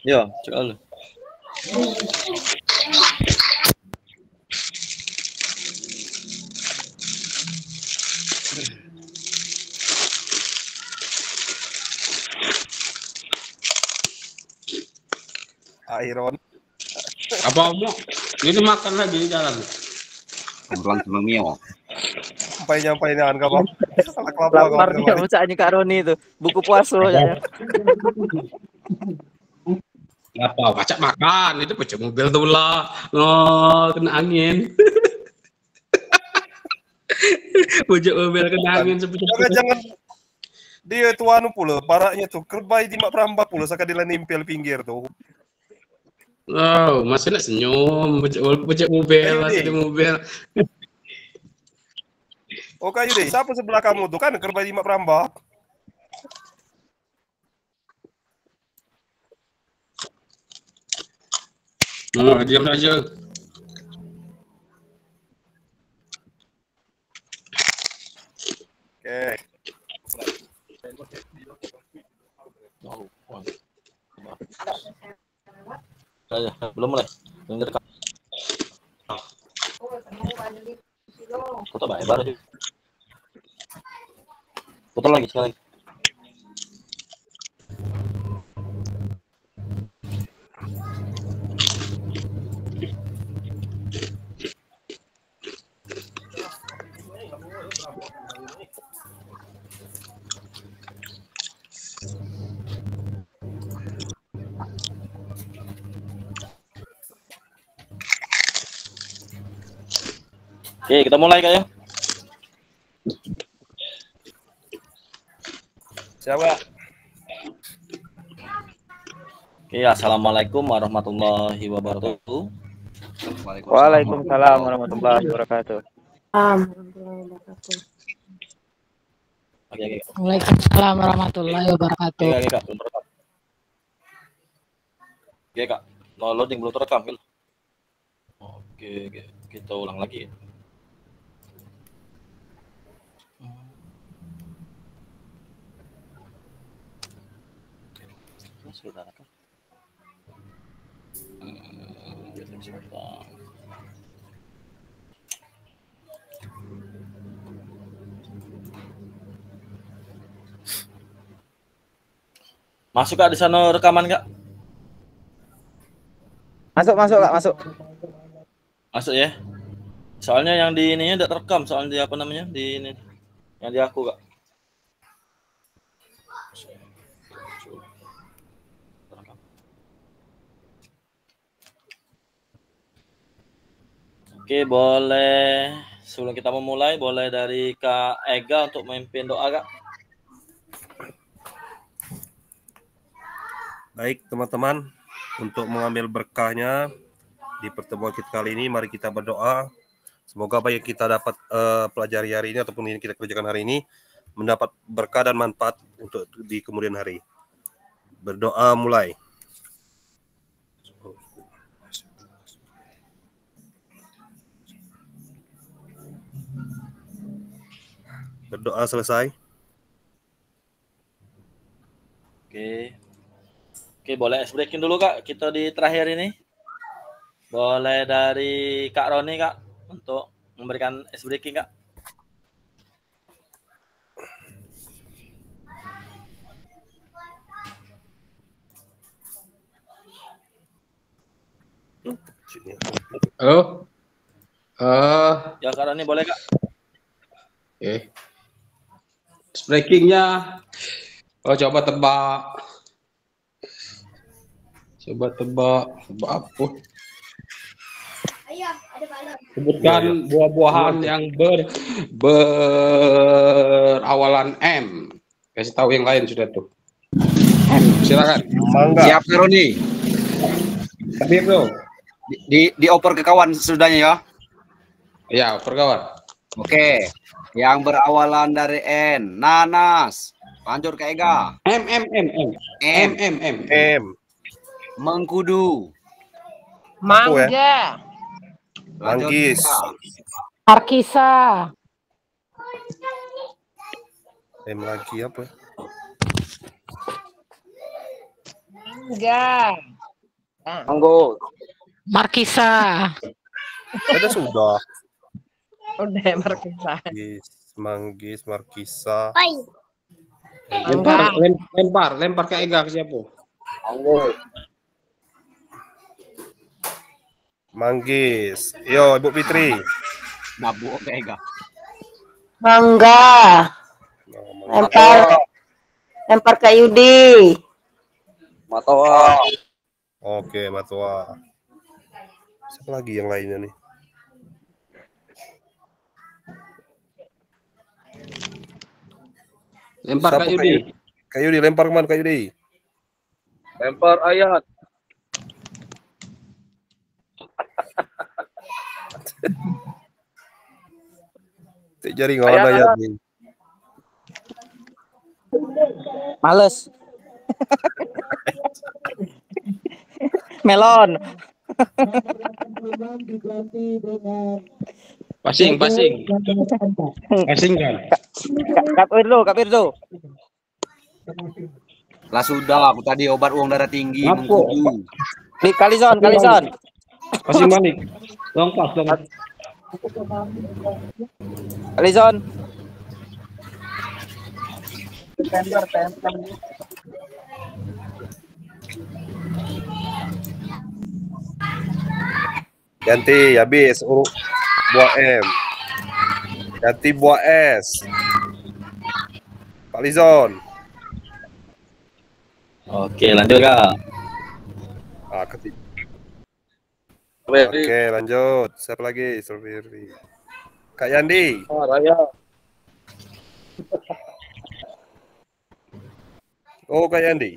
Yo, cek dulu. Iron. Apa mau? Ini makan lagi di jalan. Kebetulan sama Mio. Sampai jangan kamu. Salah kelapa Lapar dia usahanya Kak Roni itu. Buku puasa ya. Apa? Pacak makan itu pecah mobil tuh lah. Oh, kena angin. Pojok mobil kena angin Jangan dia tuh anu pula paraknya tuh kerbai di mak perambak pula sakadila nimpel pinggir tuh. Oh, masih nak senyum, pojok mobil, masih di mobil. Oh kayu deh, siapa sebelah kamu tuh kan kerbai di mak perambak? Oh, diam saja. Oke. Saya belum mulai. Yang direkam. Foto baru. Foto lagi sekali. Oke, kita mulai Kak ya. Siapa? Oke, assalamualaikum warahmatullahi wabarakatuh. Waalaikumsalam warahmatullahi wabarakatuh. Oke. Waalaikumsalam warahmatullahi wabarakatuh. Oke, Kak, belum terekam. Oke, Kak. Mau loading belum terekam, Kak. Oke, kita ulang lagi. Sudah kan? Masuk Kak di sana rekaman Kak? Masuk Kak, masuk. Masuk ya. Soalnya yang di ininya udah terekam, soalnya di apa namanya? Di ini. Yang di aku Kak. Oke, boleh sebelum kita memulai boleh dari Kak Ega untuk memimpin doa Kak. Baik teman-teman, untuk mengambil berkahnya di pertemuan kita kali ini, mari kita berdoa. Semoga apa yang kita dapat pelajari hari ini ataupun yang kita kerjakan hari ini mendapat berkah dan manfaat untuk di kemudian hari. Berdoa mulai. Berdoa selesai. Oke, boleh ice breaking dulu Kak. Kita di terakhir ini. Boleh dari Kak Roni Kak untuk memberikan ice breaking Kak. Halo. Ya Kak Roni boleh Kak. Oke. Breakingnya. Oh, coba tebak. Apa? Sebutkan buah-buahan yang berawalan M. Kasih tahu yang lain sudah tuh. M, silakan. Mangga. Siap Roni. Tapi bro. Dioper ke kawan sudahnya ya. Ya, perkawan. Oke. Yang berawalan dari N. Nanas. Lanjut ke Ega. M. Mengkudu. Mangga. Manggis. Arkisa. M lagi apa? Mangga. Monggo. Markisa. Ada sudah. Udah Markisa. Manggis, Markisa. Lempar ke Ega ke siapa? Monggo. Manggis. Yo, Ibu Fitri. Mabuk kayak gak. Mangga. Lempar ke Yudi. Matoa. Oke, Matua. Siapa lagi yang lainnya nih? Lempar Siapa Kak Yudi. Kak Yudi, lempar kemana Kak Yudi? Lempar Ayat. Jari nggak ada ya. Males. Melon. Passing kan. Kak Firdo. Lah sudah, aku tadi obat uang darah tinggi mengkudu. Kalison. Passing balik. Lompat. Kalison. Ganti, habis. Buah M. Ganti buah S. Pak Lizon. Oke, lanjut Kak. Oke, lanjut. Siapa lagi? Strawberry. Kak Yandi. Raya. Oh, Kak Yandi.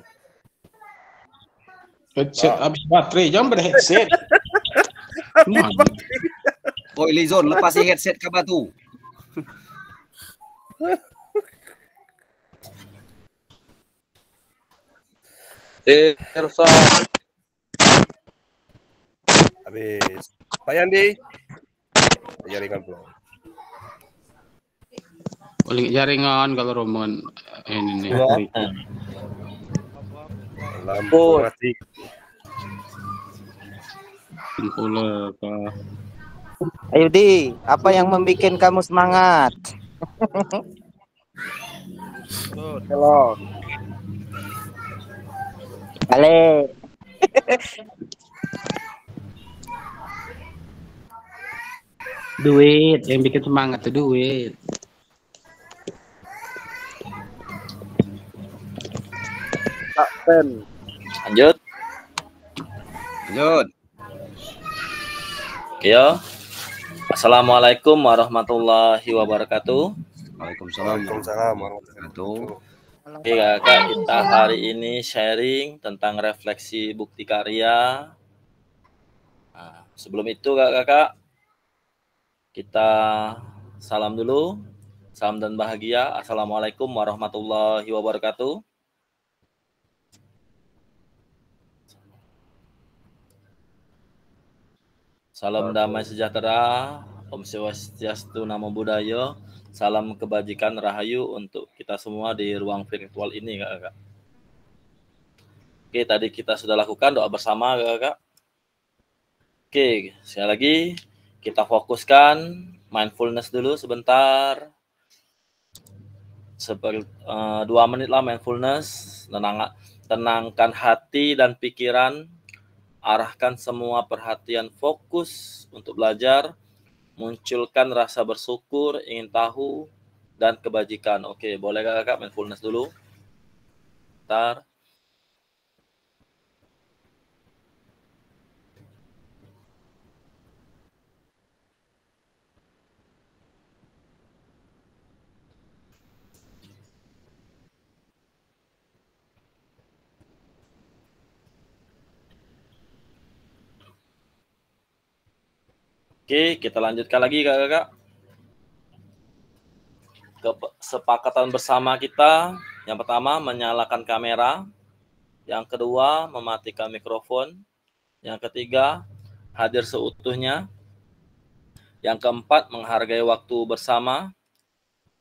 Headset habis baterai, jangan berheadset. Oi Lizon, lepasi headset ke batu. Ersa. Habis. Pak Yandi. Jaringan belum. Paling jaringan kalau rombongan ini nih. Lampu mati. Pula apa? Ayo Di, apa yang membuat kamu semangat? Halo. Ale. Duit, yang bikin semangat tuh duit. Lanjut. Oke, yo. Assalamualaikum warahmatullahi wabarakatuh. Waalaikumsalam. Waalaikumsalam warahmatullahi wabarakatuh. Oke Kakak, kita hari ini sharing tentang refleksi bukti karya. Nah, sebelum itu Kakak, kita salam dulu. Salam dan bahagia. Assalamualaikum warahmatullahi wabarakatuh. Salam damai sejahtera, Om Swastiastu, Namo Buddhaya, salam kebajikan rahayu untuk kita semua di ruang virtual ini, Kakak. Oke, tadi kita sudah lakukan doa bersama, Kakak. Oke, sekali lagi kita fokuskan mindfulness dulu sebentar. 2 menit lah mindfulness, tenangkan hati dan pikiran. Arahkan semua perhatian fokus untuk belajar, munculkan rasa bersyukur, ingin tahu, dan kebajikan. Oke, boleh Kakak mindfulness dulu? Bentar. Oke, kita lanjutkan lagi Kakak. Kesepakatan bersama kita, yang pertama menyalakan kamera, yang kedua mematikan mikrofon, yang ketiga hadir seutuhnya, yang keempat menghargai waktu bersama,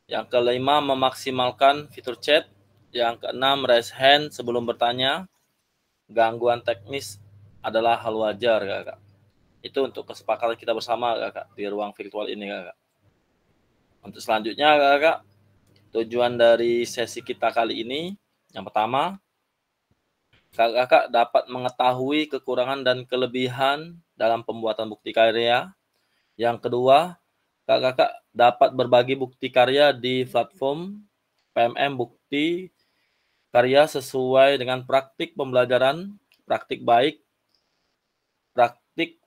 yang kelima memaksimalkan fitur chat, yang keenam raise hand sebelum bertanya, gangguan teknis adalah hal wajar, Kakak. Itu untuk kesepakatan kita bersama, Kakak, di ruang virtual ini, Kakak. Untuk selanjutnya, Kakak, tujuan dari sesi kita kali ini, yang pertama, Kakak dapat mengetahui kekurangan dan kelebihan dalam pembuatan bukti karya. Yang kedua, Kakak dapat berbagi bukti karya di platform PMM Bukti Karya sesuai dengan praktik pembelajaran, praktik baik, praktik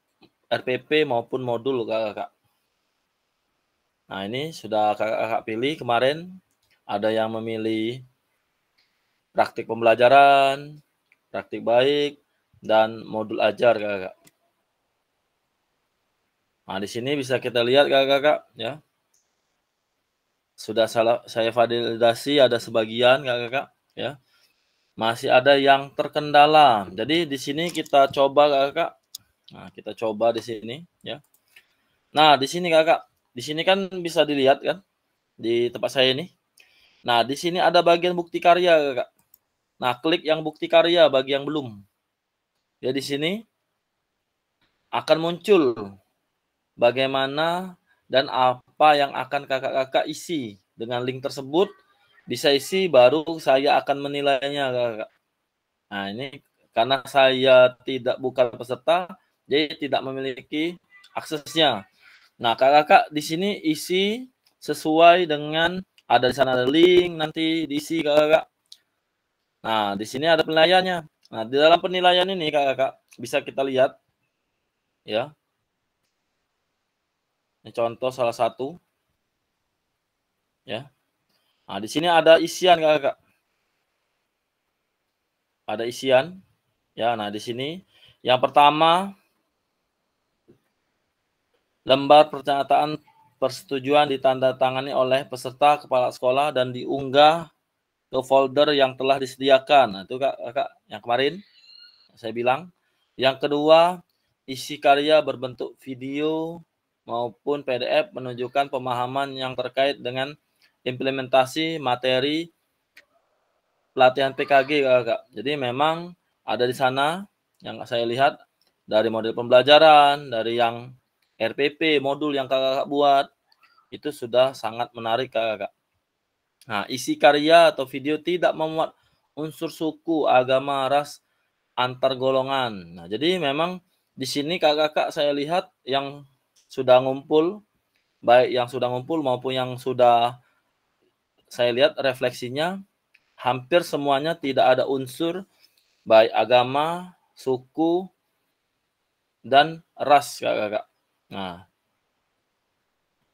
RPP maupun modul, Kakak. Nah, ini sudah Kakak pilih kemarin. Ada yang memilih praktik pembelajaran, praktik baik, dan modul ajar, Kakak. Nah, di sini bisa kita lihat, Kakak, ya. Sudah saya validasi ada sebagian, Kakak, ya. Masih ada yang terkendala. Jadi di sini kita coba, Kakak. Nah, kita coba di sini, ya. Nah, di sini, Kakak. Di sini kan bisa dilihat kan di tempat saya ini. Nah, di sini ada bagian bukti karya, Kakak. Nah, klik yang bukti karya bagi yang belum. Ya, di sini akan muncul bagaimana dan apa yang akan kakak-kakak isi. Dengan link tersebut bisa isi, baru saya akan menilainya, Kakak. Nah, ini karena saya bukan peserta, jadi tidak memiliki aksesnya. Nah, kakak-kakak di sini isi sesuai dengan ada di sana ada link, nanti diisi, Kakak. Nah, di sini ada penilaiannya. Nah, di dalam penilaian ini, Kakak, bisa kita lihat, ya. Ini contoh salah satu, ya. Nah, di sini ada isian, Kakak. Ada isian, ya. Nah, di sini yang pertama, lembar pernyataan persetujuan ditandatangani oleh peserta kepala sekolah dan diunggah ke folder yang telah disediakan. Nah, itu, Kakak, yang kemarin saya bilang. Yang kedua, isi karya berbentuk video maupun PDF menunjukkan pemahaman yang terkait dengan implementasi materi pelatihan PKG, Kakak. Jadi memang ada di sana yang saya lihat dari model pembelajaran, dari yang RPP, modul yang Kakak buat, itu sudah sangat menarik, Kakak. Nah, isi karya atau video tidak memuat unsur suku, agama, ras, antar golongan. Nah, jadi memang di sini kakak-kakak saya lihat yang sudah ngumpul, baik yang sudah ngumpul maupun yang sudah saya lihat refleksinya, hampir semuanya tidak ada unsur baik agama, suku, dan ras, kakak-kakak. Nah,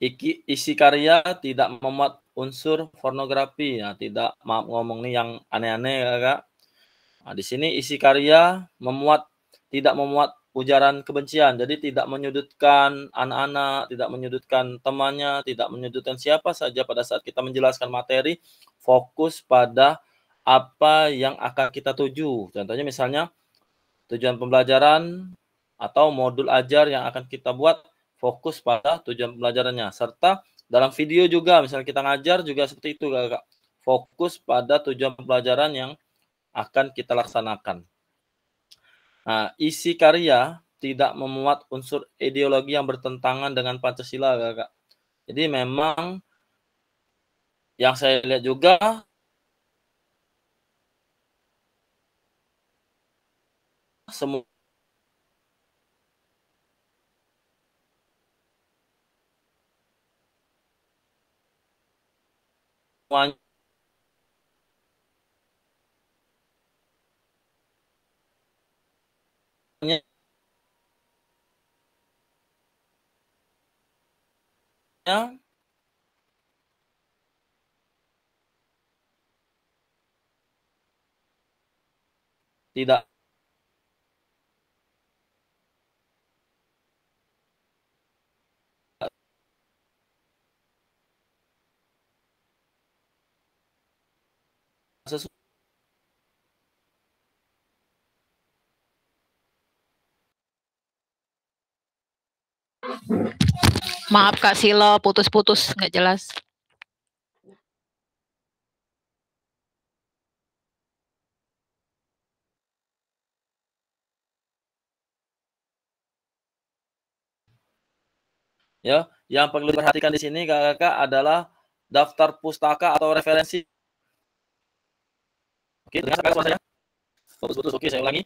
isi karya tidak memuat unsur pornografi. Nah, tidak, maaf ngomong nih yang aneh-aneh, kakak. Nah, di sini isi karya tidak memuat ujaran kebencian. Jadi tidak menyudutkan anak-anak, tidak menyudutkan temannya, tidak menyudutkan siapa saja pada saat kita menjelaskan materi, fokus pada apa yang akan kita tuju. Contohnya misalnya tujuan pembelajaran atau modul ajar yang akan kita buat, fokus pada tujuan pembelajarannya. Serta dalam video juga, misalnya kita ngajar juga seperti itu, Kakak. Fokus pada tujuan pembelajaran yang akan kita laksanakan. Nah, isi karya tidak memuat unsur ideologi yang bertentangan dengan Pancasila, Kakak. Jadi memang yang saya lihat juga semuanya tidak sesuai. Maaf Kak Silo, putus-putus, nggak jelas. Ya, yang perlu diperhatikan di sini kakak-kakak adalah daftar pustaka atau referensi. Oke, dengar kakak suara saya? Putus-putus. Oke, saya ulangi.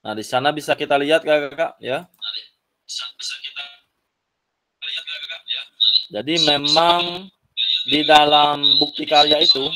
Nah, di sana bisa kita lihat kakak-kakak ya. Jadi memang di dalam bukti karya itu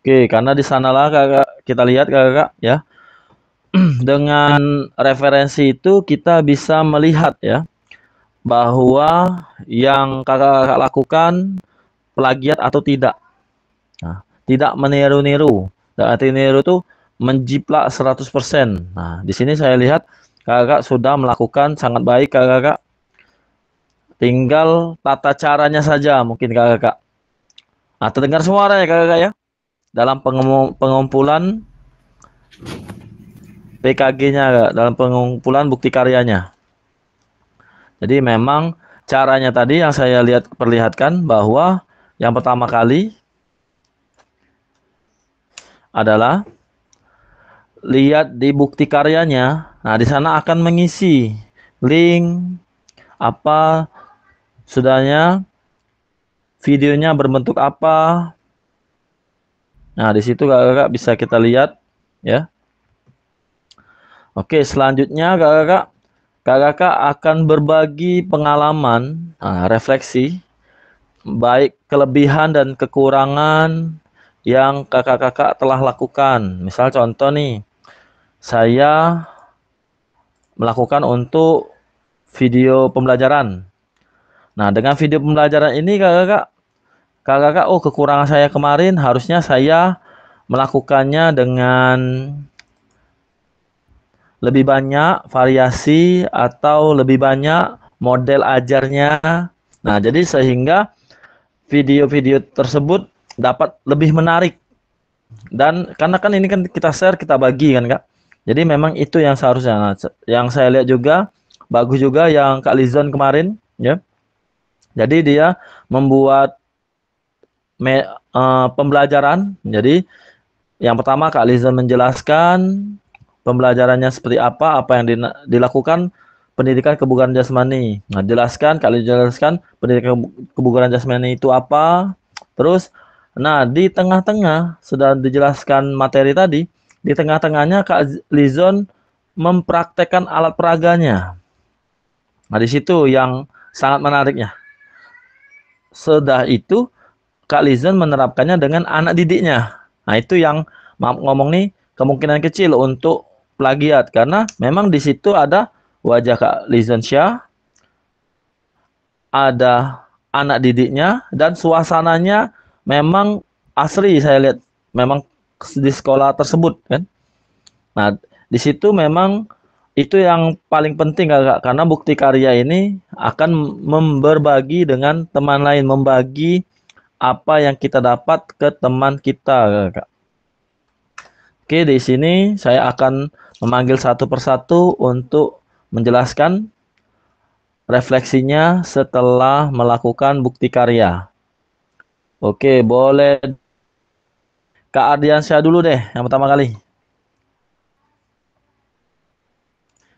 oke, karena di sanalah kakak kita lihat kakak ya, dengan referensi itu kita bisa melihat ya bahwa yang kakak lakukan plagiat atau tidak. Nah, tidak meniru-niru. Dan arti niru itu menjiplak 100%. Nah, di sini saya lihat kakak sudah melakukan sangat baik kakak. Tinggal tata caranya saja mungkin kakak. Nah, terdengar suaranya kakak ya. Dalam pengumpulan PKG-nya, dalam pengumpulan bukti karyanya. Jadi memang caranya tadi yang saya perlihatkan bahwa yang pertama kali adalah lihat di bukti karyanya. Nah, di sana akan mengisi link apa sudahnya, videonya berbentuk apa. Nah, di situ kakak bisa kita lihat ya. Oke, selanjutnya kakak akan berbagi pengalaman, refleksi, baik kelebihan dan kekurangan yang kakak-kakak telah lakukan. Misal contoh nih, saya melakukan untuk video pembelajaran. Nah, dengan video pembelajaran ini kakak-kakak, oh kekurangan saya kemarin harusnya saya melakukannya dengan lebih banyak variasi atau lebih banyak model ajarnya. Nah, jadi sehingga video-video tersebut dapat lebih menarik. Dan karena kan ini kan kita share, kita bagi kan Kak. Jadi memang itu yang seharusnya. Nah, yang saya lihat juga bagus juga yang Kak Lizon kemarin ya. Jadi dia membuat pembelajaran. Jadi yang pertama Kak Lizon menjelaskan pembelajarannya seperti apa yang dilakukan pendidikan kebugaran jasmani. Nah, Kak Lizon jelaskan pendidikan kebugaran jasmani itu apa. Terus, nah di tengah-tengah sudah dijelaskan materi tadi. Di tengah-tengahnya Kak Lizon mempraktekkan alat peraganya. Nah, di situ yang sangat menariknya. Sudah itu Kak Lizon menerapkannya dengan anak didiknya. Nah, itu yang maaf ngomong nih kemungkinan kecil untuk plagiat karena memang di situ ada wajah Kak Lizon Syah, ada anak didiknya dan suasananya memang asli saya lihat memang di sekolah tersebut kan. Nah, di situ memang itu yang paling penting Kak, karena bukti karya ini akan berbagi dengan teman lain, membagi apa yang kita dapat ke teman kita Kak. Oke, di sini saya akan memanggil satu persatu untuk menjelaskan refleksinya setelah melakukan bukti karya. Oke, boleh Kak Ardiansyah dulu deh yang pertama kali.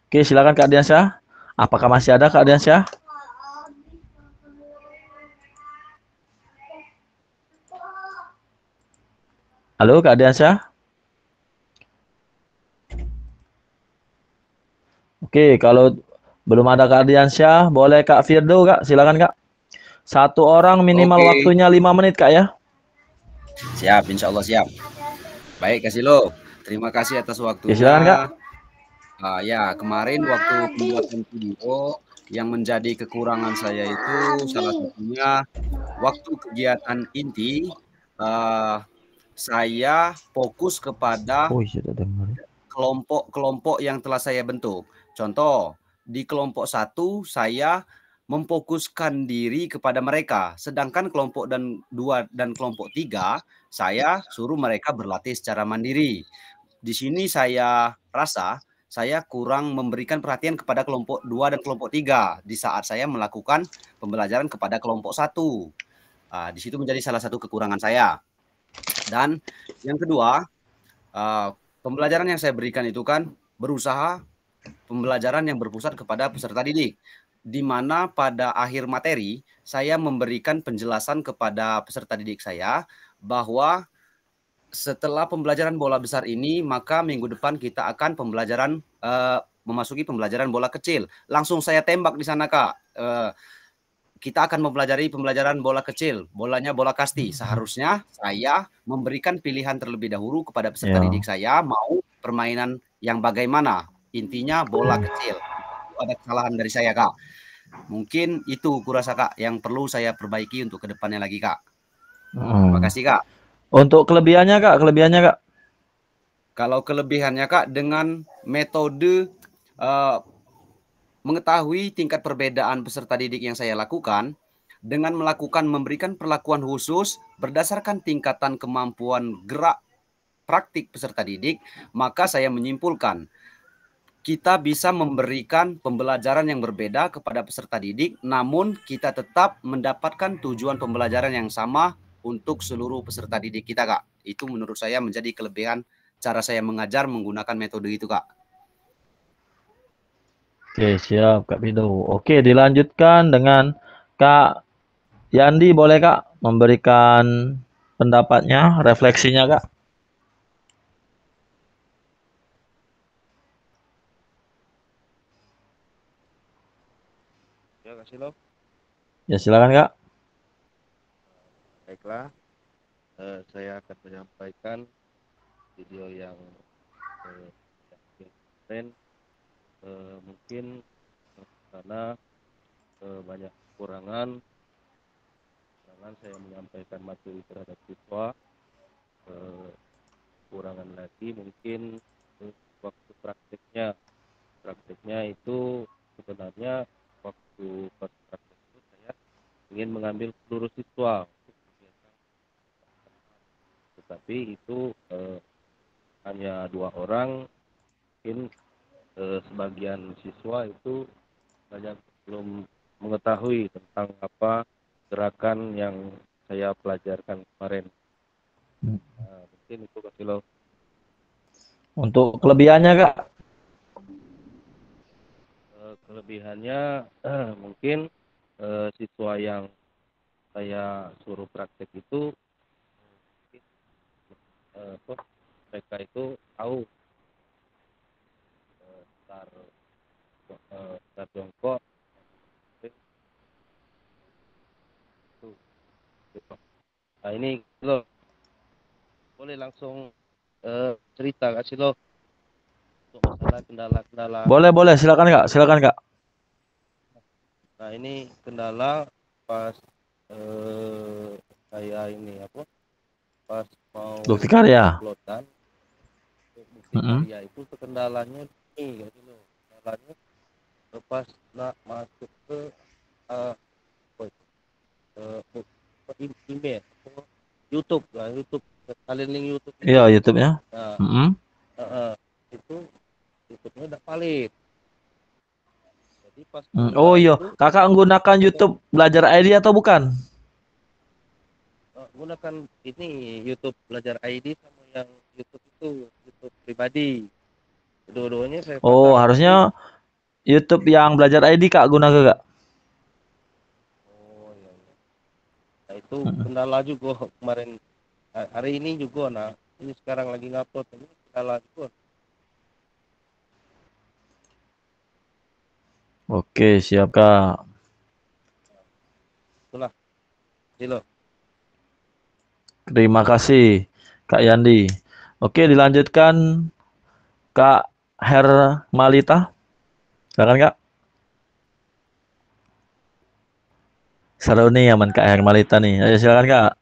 Oke, silakan Kak Ardiansyah. Apakah masih ada Kak Ardiansyah? Halo Kak Ardiansyah? Oke, kalau belum ada Kak Ardiansyah, boleh Kak Firdo Kak, silakan Kak. Satu orang minimal waktunya 5 menit Kak ya. Siap, insya Allah siap. Baik, Kasilo. Terima kasih atas Ya, waktunya. silakan Kak. Ya, kemarin waktu pembuatan video yang menjadi kekurangan saya itu salah satunya waktu kegiatan inti saya fokus kepada Oh iya, sudah dengar. kelompok-kelompok yang telah saya bentuk. Contoh, di kelompok 1 saya memfokuskan diri kepada mereka, sedangkan kelompok 2 dan kelompok 3 saya suruh mereka berlatih secara mandiri. Di sini saya rasa saya kurang memberikan perhatian kepada kelompok 2 dan kelompok 3 di saat saya melakukan pembelajaran kepada kelompok 1. Di situ menjadi salah satu kekurangan saya. Dan yang kedua, pembelajaran yang saya berikan itu kan berusaha pembelajaran yang berpusat kepada peserta didik, di mana pada akhir materi saya memberikan penjelasan kepada peserta didik saya bahwa setelah pembelajaran bola besar ini, maka minggu depan kita akan memasuki pembelajaran bola kecil. Langsung saya tembak di sana, Kak. Kita akan mempelajari pembelajaran bola kecil, bolanya bola kasti. Seharusnya saya memberikan pilihan terlebih dahulu kepada peserta didik saya mau permainan yang bagaimana. Intinya bola kecil. Itu ada kesalahan dari saya, Kak. Mungkin itu kurasa, Kak, yang perlu saya perbaiki untuk kedepannya lagi, Kak. Terima kasih, Kak. Untuk kelebihannya Kak, Kalau kelebihannya, Kak, dengan metode mengetahui tingkat perbedaan peserta didik yang saya lakukan, dengan memberikan perlakuan khusus berdasarkan tingkatan kemampuan gerak praktik peserta didik, maka saya menyimpulkan kita bisa memberikan pembelajaran yang berbeda kepada peserta didik, namun kita tetap mendapatkan tujuan pembelajaran yang sama untuk seluruh peserta didik kita, Kak. Itu menurut saya menjadi kelebihan cara saya mengajar menggunakan metode itu, Kak. Oke, siap Kak Pido. Oke, dilanjutkan dengan Kak Yandi, boleh Kak memberikan pendapatnya, refleksinya Kak? Ya, kasih lo. Ya, silakan Kak. Baiklah, saya akan menyampaikan video yang kemarin mungkin karena banyak kekurangan saya menyampaikan materi terhadap siswa, kekurangan lagi mungkin waktu prakteknya itu sebenarnya waktu praktek itu saya ingin mengambil seluruh siswa, tetapi itu hanya 2 orang, mungkin sebagian siswa itu banyak belum mengetahui tentang apa gerakan yang saya pelajarkan kemarin. Mungkin itu kasih lo. Untuk kelebihannya Kak? Kelebihannya mungkin siswa yang saya suruh praktek itu mereka itu tahu start jongkok. Nah ini lo boleh langsung cerita kasih lo untuk masalah kendala-kendala. Boleh, silakan Kak. Nah ini kendala pas saya ini pas mau Bukti karya. uploadan bukti karya itu kendalanya ini gitu loh. Kendalanya pas masuk ke email YouTube lah, kalian link YouTube. Iya, YouTube-nya. Nah, itu YouTube-nya udah valid. Jadi pas oh iya, Kakak menggunakan YouTube Belajar ID atau bukan? Gunakan ini YouTube Belajar ID sama yang YouTube itu YouTube pribadi. Dua-duanya saya pakai. Oh, harusnya YouTube yang Belajar ID Kak gunakan Kak. Oh iya. Nah itu kendala juga kemarin, hari ini juga. Nah ini sekarang lagi ngupload ini kendala juga. Oke, siap Kak. Itulah. Halo. Terima kasih Kak Yandi. Oke, dilanjutkan Kak Hermalita. Silakan Kak. Seru nih aman Kak Hermalita nih. Ayo silakan Kak.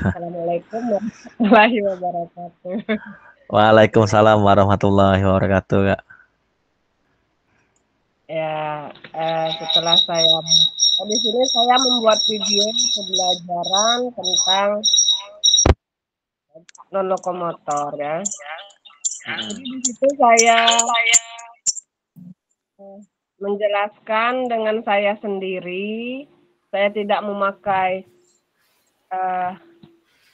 Assalamualaikum warahmatullahi wabarakatuh. Waalaikumsalam warahmatullahi wabarakatuh Kak. Ya, setelah di sini saya membuat video pembelajaran tentang non lokomotor ya. Jadi di situ saya menjelaskan dengan saya sendiri. Saya tidak memakai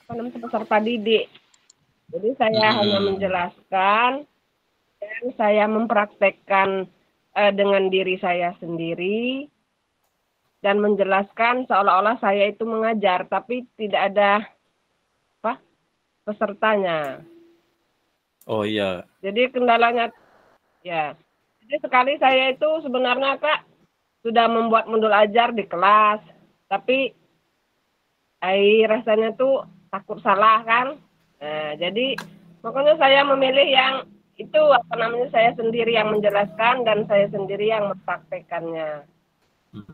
peserta didik. Jadi saya hanya menjelaskan dan saya mempraktekkan dengan diri saya sendiri dan menjelaskan seolah-olah saya itu mengajar tapi tidak ada pesertanya. Oh iya. Jadi kendalanya ya. Jadi sekali saya itu sebenarnya Kak sudah membuat modul ajar di kelas, tapi rasanya tuh takut salah kan. Nah, jadi makanya saya memilih yang itu saya sendiri yang menjelaskan dan saya sendiri yang mempraktekannya.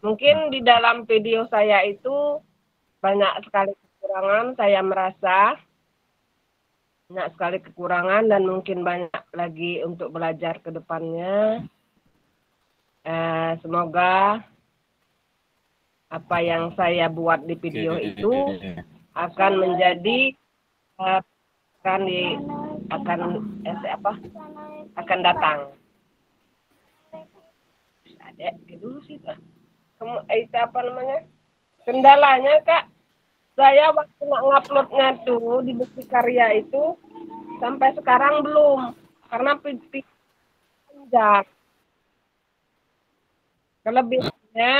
Mungkin di dalam video saya itu banyak sekali kekurangan, saya merasa banyak sekali kekurangan dan mungkin banyak lagi untuk belajar ke depannya. Semoga apa yang saya buat di video itu akan menjadi akan datang. Ada dulu sih Pak. Itu apa namanya? Kendalanya Kak, saya waktu nguploadnya tuh di Bukti Karya itu sampai sekarang belum karena panjang. Kelebihannya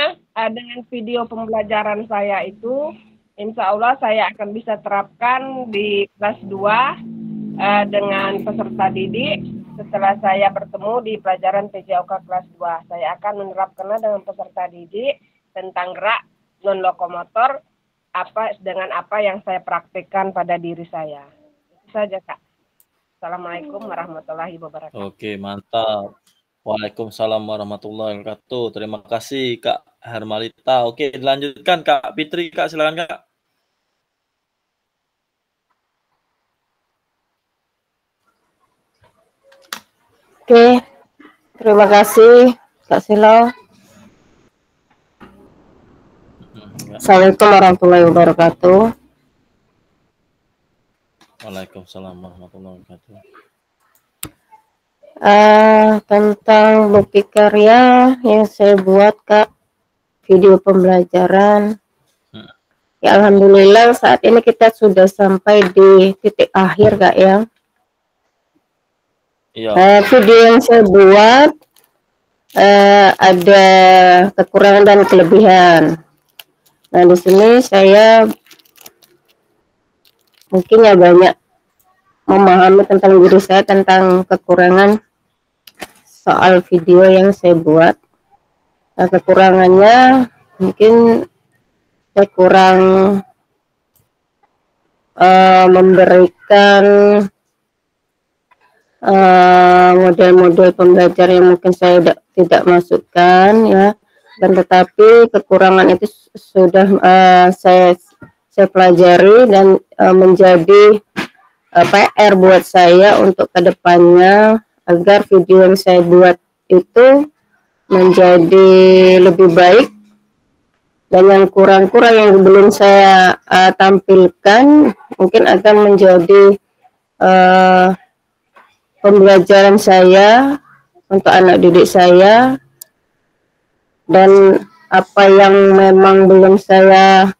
dengan video pembelajaran saya itu insya Allah saya akan bisa terapkan di kelas 2 dengan peserta didik. Setelah saya bertemu di pelajaran PJOK kelas 2, saya akan menerapkannya dengan peserta didik tentang gerak non lokomotor dengan apa yang saya praktikkan pada diri saya. Itu saja Kak. Assalamualaikum warahmatullahi wabarakatuh. Oke, mantap. Waalaikumsalam warahmatullahi wabarakatuh. Terima kasih Kak Hermalita. Oke, dilanjutkan Kak Fitri. Kak, silakan Kak. Oke, terima kasih Kak Silo. Assalamualaikum warahmatullahi wabarakatuh. Waalaikumsalam warahmatullahi wabarakatuh. Tentang bukti karya yang saya buat Kak, video pembelajaran. Ya alhamdulillah saat ini kita sudah sampai di titik akhir Kak ya. Iya. Video yang saya buat ada kekurangan dan kelebihan. Nah di sini saya mungkin ya banyak memahami tentang diri saya tentang kekurangan soal video yang saya buat. Nah, kekurangannya mungkin saya kurang memberikan model-model pembelajar yang mungkin saya tidak masukkan ya, dan tetapi kekurangan itu sudah saya pelajari dan menjadi PR buat saya untuk kedepannya agar video yang saya buat itu menjadi lebih baik, dan yang kurang-kurang yang belum saya tampilkan mungkin akan menjadi pembelajaran saya untuk anak didik saya, dan apa yang memang belum saya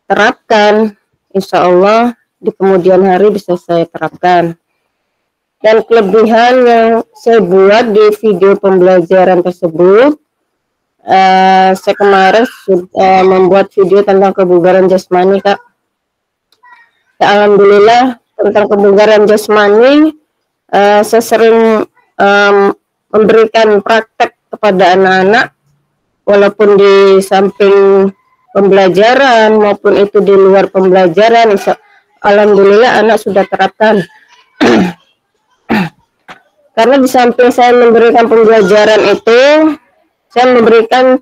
terapkan insya Allah di kemudian hari bisa saya terapkan. Dan kelebihan yang saya buat di video pembelajaran tersebut, saya kemarin membuat video tentang kebugaran jasmani Kak. Ya, alhamdulillah tentang kebugaran jasmani saya sering memberikan praktek kepada anak-anak, walaupun di samping pembelajaran maupun itu di luar pembelajaran. alhamdulillah anak sudah terapkan. Karena di samping saya memberikan pembelajaran itu, saya memberikan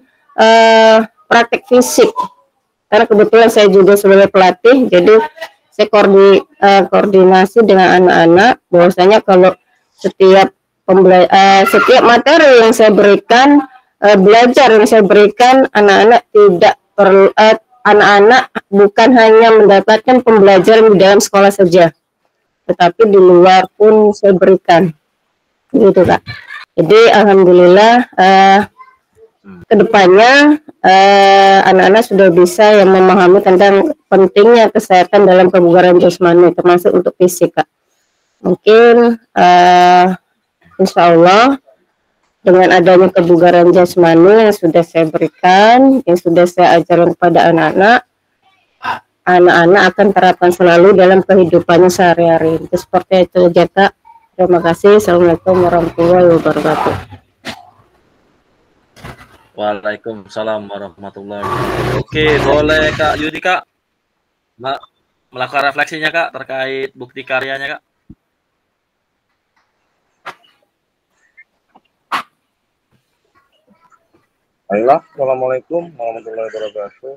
praktek fisik. Karena kebetulan saya juga sebagai pelatih, jadi saya koordinasi dengan anak-anak. Bahwasanya kalau setiap materi yang saya berikan, belajar yang saya berikan, anak-anak tidak perlu, anak-anak bukan hanya mendapatkan pembelajaran di dalam sekolah saja, tetapi di luar pun saya berikan. Gitu Kak. Jadi alhamdulillah kedepannya anak-anak sudah bisa yang memahami tentang pentingnya kesehatan dalam kebugaran jasmani, termasuk untuk fisik Kak. Mungkin insya Allah dengan adanya kebugaran jasmani yang sudah saya berikan, yang sudah saya ajarkan kepada anak-anak, anak-anak akan terapkan selalu dalam kehidupannya sehari-hari. Itu seperti itu aja Kak. Terima kasih. Assalamualaikum warahmatullahi wabarakatuh. Waalaikumsalam warahmatullahi wabarakatuh. Oke, boleh Kak Yudi Kak melakukan refleksinya Kak terkait bukti karyanya Kak. Baiklah, assalamualaikum warahmatullahi wabarakatuh.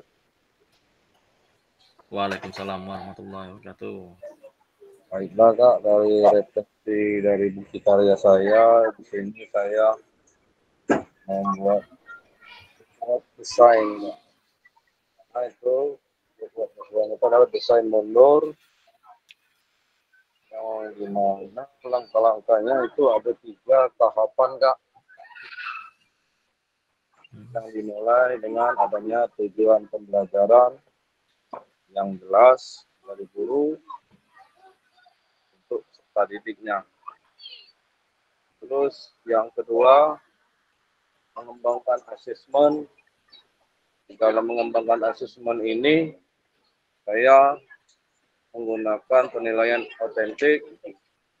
Waalaikumsalam warahmatullahi wabarakatuh. Baiklah Kak, dari refleksi dari bukti karya saya, di sini saya membuat desain Kak. Nah itu itu adalah desain mundur yang dimana langkah-langkahnya itu ada 3 tahapan Kak, yang dimulai dengan adanya tujuan pembelajaran yang jelas dari guru untuk peserta didiknya. Terus yang kedua, mengembangkan asesmen. Dalam mengembangkan asesmen ini, saya menggunakan penilaian otentik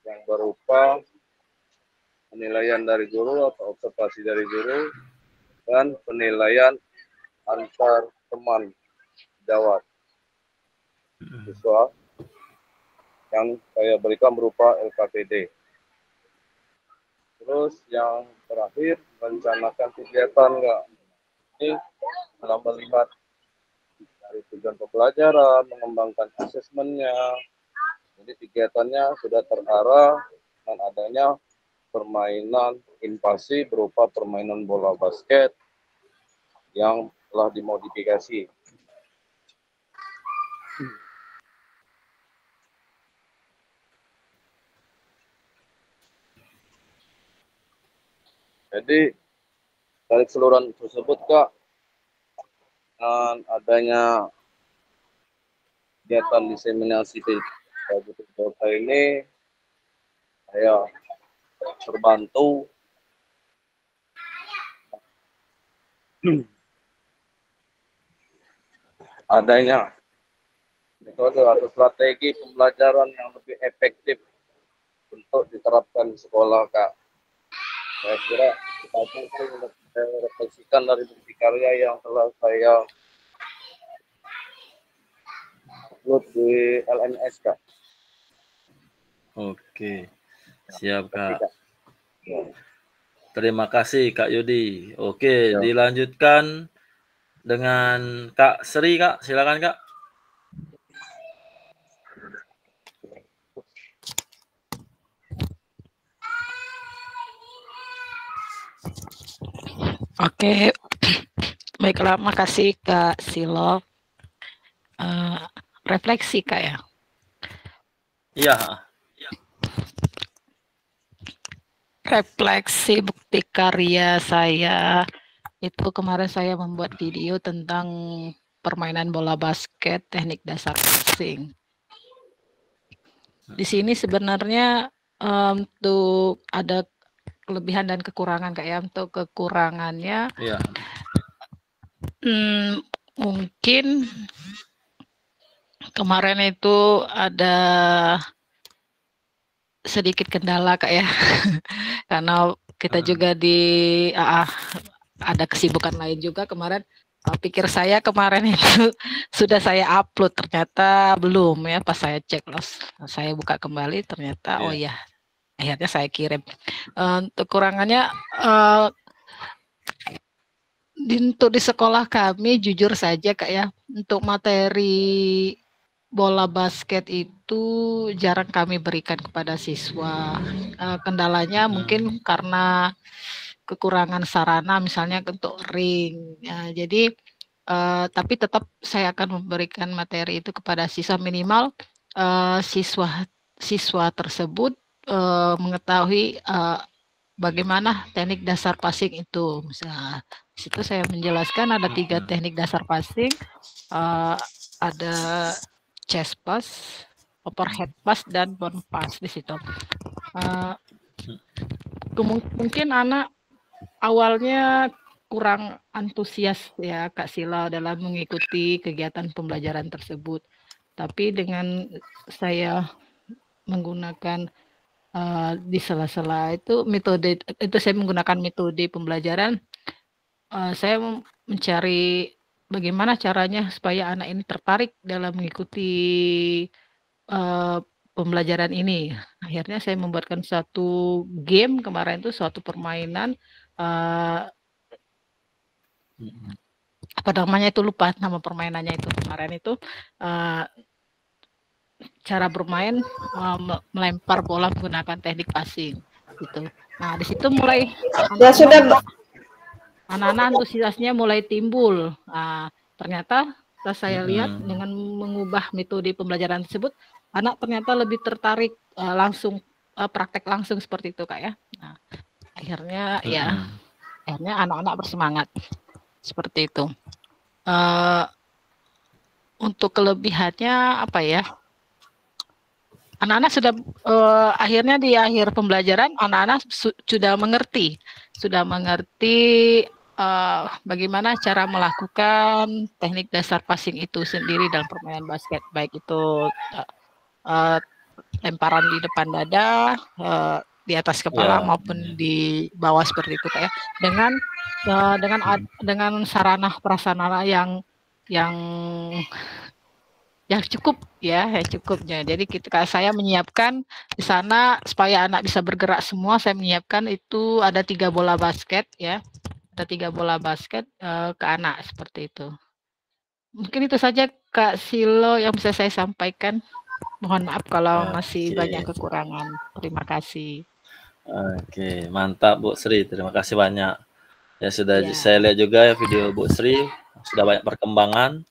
yang berupa penilaian dari guru atau observasi dari guru dan penilaian antar teman sejawat siswa yang saya berikan berupa LKPD. Terus yang terakhir, merencanakan kegiatan Kak. Ini dalam melihat dari tujuan pembelajaran, mengembangkan asesmennya. Jadi kegiatannya sudah terarah dengan adanya permainan invasi berupa permainan bola basket yang telah dimodifikasi. Jadi dari keseluruhan tersebut Kak, dengan adanya kegiatan diseminasi data ini, saya terbantu adanya metode atau strategi pembelajaran yang lebih efektif untuk diterapkan di sekolah Kak. Saya kira itu untuk saya refleksikan dari bukti karya yang telah saya upload di LMS Kak. Oke, siap Kak. Terima kasih Kak Yudi. Oke, dilanjutkan dengan Kak Sri Kak. Silakan Kak. Oke, baiklah, makasih Kak Silo. Refleksi Kak ya? Iya. Refleksi bukti karya saya itu kemarin saya membuat video tentang permainan bola basket teknik dasar passing. Di sini sebenarnya untuk ada kelebihan dan kekurangan Kak ya. Untuk kekurangannya mungkin kemarin itu ada sedikit kendala Kak ya. Karena kita juga ada kesibukan lain juga kemarin. Pikir saya kemarin itu sudah saya upload, ternyata belum ya. Pas saya cek los, saya buka kembali, ternyata oh ya, akhirnya saya kirim. Kekurangannya untuk di sekolah kami jujur saja Kak ya, untuk materi bola basket itu jarang kami berikan kepada siswa. Kendalanya mungkin karena kekurangan sarana, misalnya untuk ring. Ya, jadi tapi tetap saya akan memberikan materi itu kepada siswa, minimal siswa tersebut mengetahui bagaimana teknik dasar passing itu. Misalnya, di situ saya menjelaskan ada 3 teknik dasar passing, ada chest pass, overhead pass, dan bounce pass di situ. Mungkin anak awalnya kurang antusias ya Kak Sila dalam mengikuti kegiatan pembelajaran tersebut. Tapi dengan saya menggunakan di sela-sela itu saya menggunakan metode pembelajaran, saya mencari bagaimana caranya supaya anak ini tertarik dalam mengikuti pembelajaran ini. Akhirnya saya membuatkan satu game kemarin itu, suatu permainan apa namanya itu, lupa nama permainannya itu kemarin itu, cara bermain melempar bola menggunakan teknik passing gitu. Nah di situ mulai anak-anak antusiasnya mulai timbul. Ternyata setelah saya lihat dengan mengubah metode pembelajaran tersebut, anak ternyata lebih tertarik langsung praktek langsung seperti itu Kak ya. Nah, akhirnya akhirnya anak-anak bersemangat seperti itu. Untuk kelebihannya apa ya? Anak-anak sudah akhirnya di akhir pembelajaran anak-anak sudah mengerti bagaimana cara melakukan teknik dasar passing itu sendiri dalam permainan basket, baik itu lemparan di depan dada, di atas kepala maupun di bawah seperti itu Kak ya. Dengan sarana prasarana yang cukup ya, cukupnya. Jadi saya menyiapkan di sana supaya anak bisa bergerak semua. Saya menyiapkan itu ada 3 bola basket ya, ada 3 bola basket ke anak seperti itu. Mungkin itu saja Kak Silo yang bisa saya sampaikan. Mohon maaf kalau masih banyak kekurangan. Terima kasih. Oke, mantap Bu Sri. Terima kasih banyak. Ya sudah saya lihat juga ya video Bu Sri, sudah banyak perkembangan.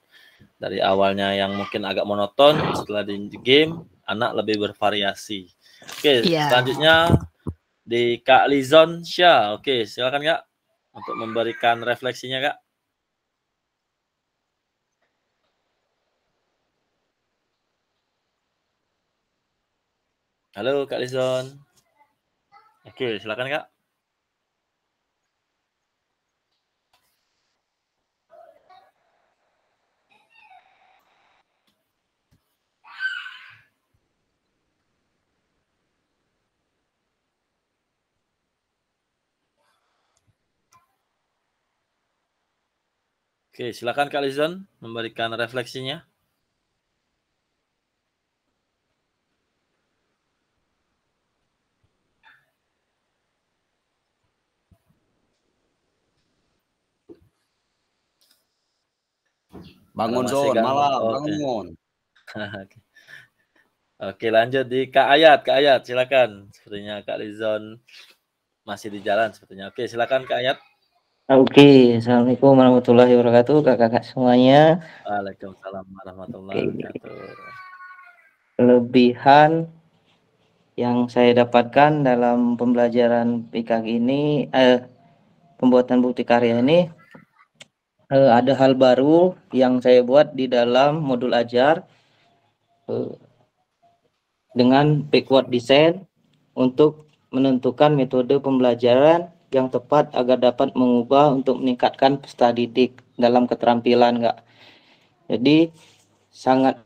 Dari awalnya yang mungkin agak monoton, setelah di game, anak lebih bervariasi. Oke, selanjutnya di Kak Lizon Syah. Oke, silakan Kak untuk memberikan refleksinya Kak. Halo Kak Lizon. Oke, silakan Kak. Oke, silakan Kak Lizon memberikan refleksinya. Bangun Zon, malam, bangun. Oke, lanjut di Kak Ayat. Kak Ayat, silakan. Sepertinya Kak Lizon masih di jalan sepertinya. Oke, silakan Kak Ayat. Oke, Assalamualaikum warahmatullahi wabarakatuh, kakak-kakak semuanya. Waalaikumsalam warahmatullahi wabarakatuh. Kelebihan yang saya dapatkan dalam pembelajaran PKG ini, pembuatan bukti karya ini, ada hal baru yang saya buat di dalam modul ajar dengan backward design untuk menentukan metode pembelajaran yang tepat agar dapat mengubah untuk meningkatkan peserta didik dalam keterampilan, Kak. Jadi sangat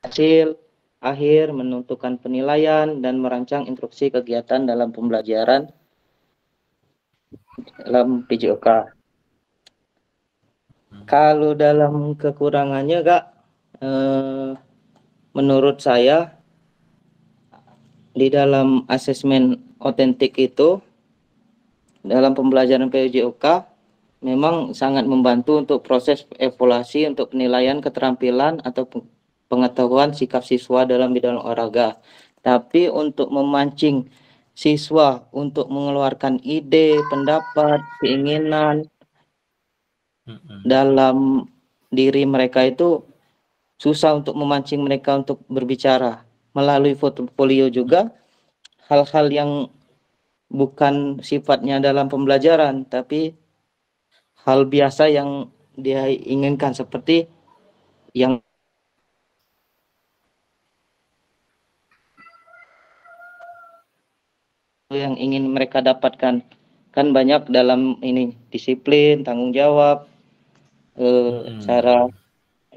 hasil akhir menentukan penilaian dan merancang instruksi kegiatan dalam pembelajaran dalam PJOK. Kalau dalam kekurangannya Kak, menurut saya di dalam asesmen otentik itu dalam pembelajaran PJOK memang sangat membantu untuk proses evaluasi untuk penilaian keterampilan atau pengetahuan sikap siswa dalam bidang olahraga. Tapi untuk memancing siswa untuk mengeluarkan ide, pendapat, keinginan dalam diri mereka itu susah untuk memancing mereka untuk berbicara. Melalui portfolio juga hal-hal yang bukan sifatnya dalam pembelajaran, tapi hal biasa yang dia inginkan seperti yang ingin mereka dapatkan. Kan banyak dalam ini disiplin, tanggung jawab, cara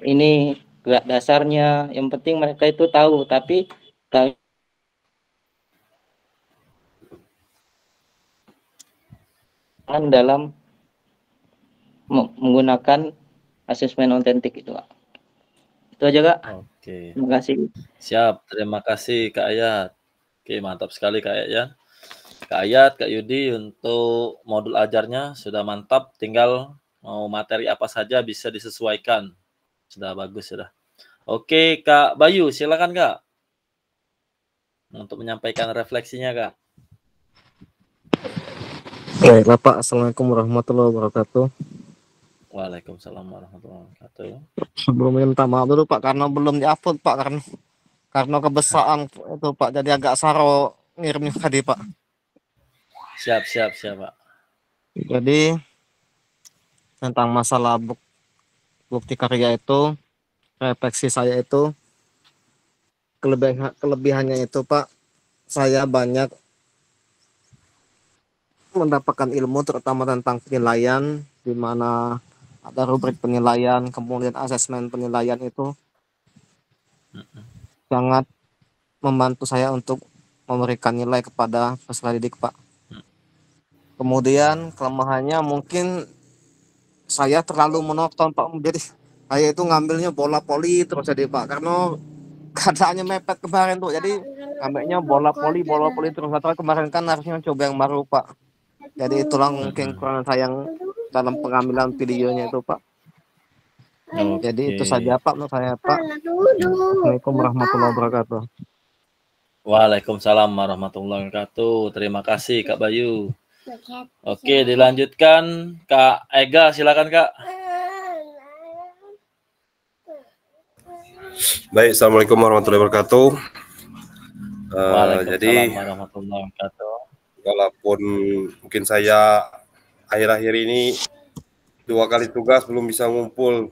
ini gerak dasarnya. Yang penting mereka itu tahu, tapi dalam menggunakan asesmen otentik itu, Kak. Itu aja, Kak. Oke. Terima kasih. Siap, terima kasih Kak Ayat. Oke, mantap sekali Kak Ayat ya. Kak Ayat, Kak Yudi untuk modul ajarnya sudah mantap, tinggal mau materi apa saja bisa disesuaikan. Sudah bagus sudah. Oke, Kak Bayu, silakan Kak. Untuk menyampaikan refleksinya Kak. Baiklah Pak, Assalamualaikum warahmatullahi wabarakatuh. Waalaikumsalam warahmatullahi wabarakatuh. Sebelum minta maaf dulu Pak, karena belum diupload Pak, karena kebesaran itu Pak, jadi agak saro ngirimnya tadi Pak. Siap Pak. Jadi tentang masalah bukti karya itu, refleksi saya itu, kelebihannya itu Pak, saya banyak mendapatkan ilmu terutama tentang penilaian, di mana ada rubrik penilaian, kemudian asesmen penilaian itu sangat membantu saya untuk memberikan nilai kepada peserta didik Pak. Kemudian kelemahannya mungkin saya terlalu monoton Pak, jadi saya itu ngambilnya bola poli terus jadi Pak, karena keadaannya mepet kemarin tuh, jadi ngambilnya bola poli terus. Atau kemarin kan harusnya coba yang baru Pak. Jadi itulah mungkin kekurangan saya dalam pengambilan videonya itu Pak. Jadi itu saja Pak menurut saya Pak. Assalamualaikum warahmatullahi wabarakatuh. Waalaikumsalam warahmatullahi wabarakatuh. Terima kasih Kak Bayu. Oke, dilanjutkan Kak Ega, silakan Kak. Baik, Assalamualaikum warahmatullahi wabarakatuh. Waalaikumsalam warahmatullahi wabarakatuh. Walaupun mungkin saya akhir-akhir ini 2 kali tugas belum bisa ngumpul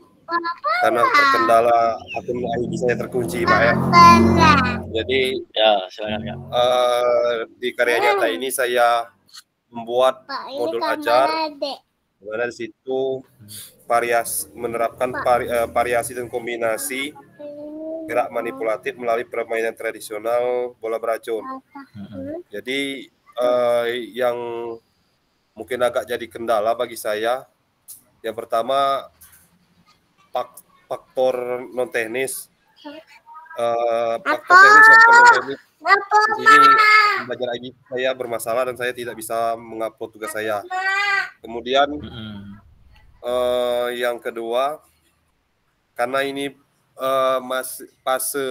karena terkendala akun ID saya terkunci Pak ya. Jadi ya silakan Kak. Di karya nyata ini saya membuat modul ajar, di mana di situ menerapkan variasi dan kombinasi gerak manipulatif melalui permainan tradisional bola beracun. Jadi yang mungkin agak jadi kendala bagi saya, yang pertama faktor non teknis, faktor teknis yang non teknis di sini belajar lagi saya bermasalah dan saya tidak bisa mengupload tugas saya. Kemudian yang kedua, karena ini fase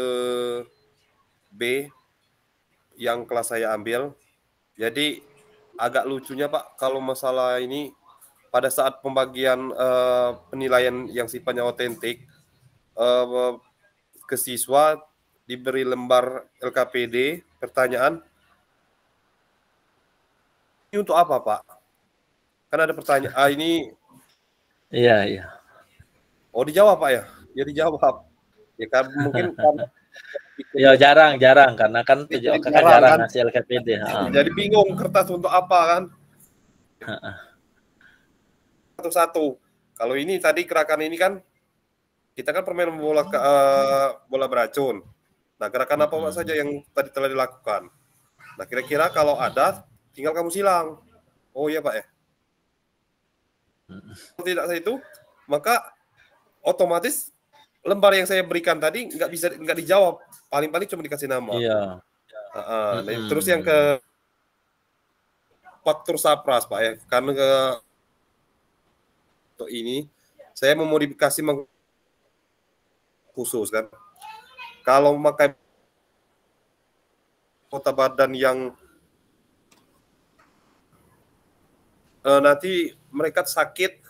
B yang kelas saya ambil, jadi agak lucunya Pak kalau masalah ini pada saat pembagian penilaian yang sifatnya otentik ke siswa diberi lembar LKPD pertanyaan. Ini untuk apa Pak? Kan ada pertanyaan ini. Iya. Oh dijawab Pak ya? Ya dijawab. Ya kan mungkin ya jarang karena kan jarang ngasih LKPD. Jadi bingung kertas untuk apa kan? Satu-satu. Kalau ini tadi gerakan ini kan kita kan permainan bola beracun. Nah gerakan apa saja yang tadi telah dilakukan? Nah kira-kira kalau ada tinggal kamu silang. Oh iya Pak ya. Kalau tidak saya itu, maka otomatis lembar yang saya berikan tadi nggak dijawab, paling-paling cuma dikasih nama. Iya. Nah, terus yang ke faktor sapras Pak ya, karena untuk ini saya memodifikasi khusus kan. Kalau memakai kota badan yang nanti mereka sakit,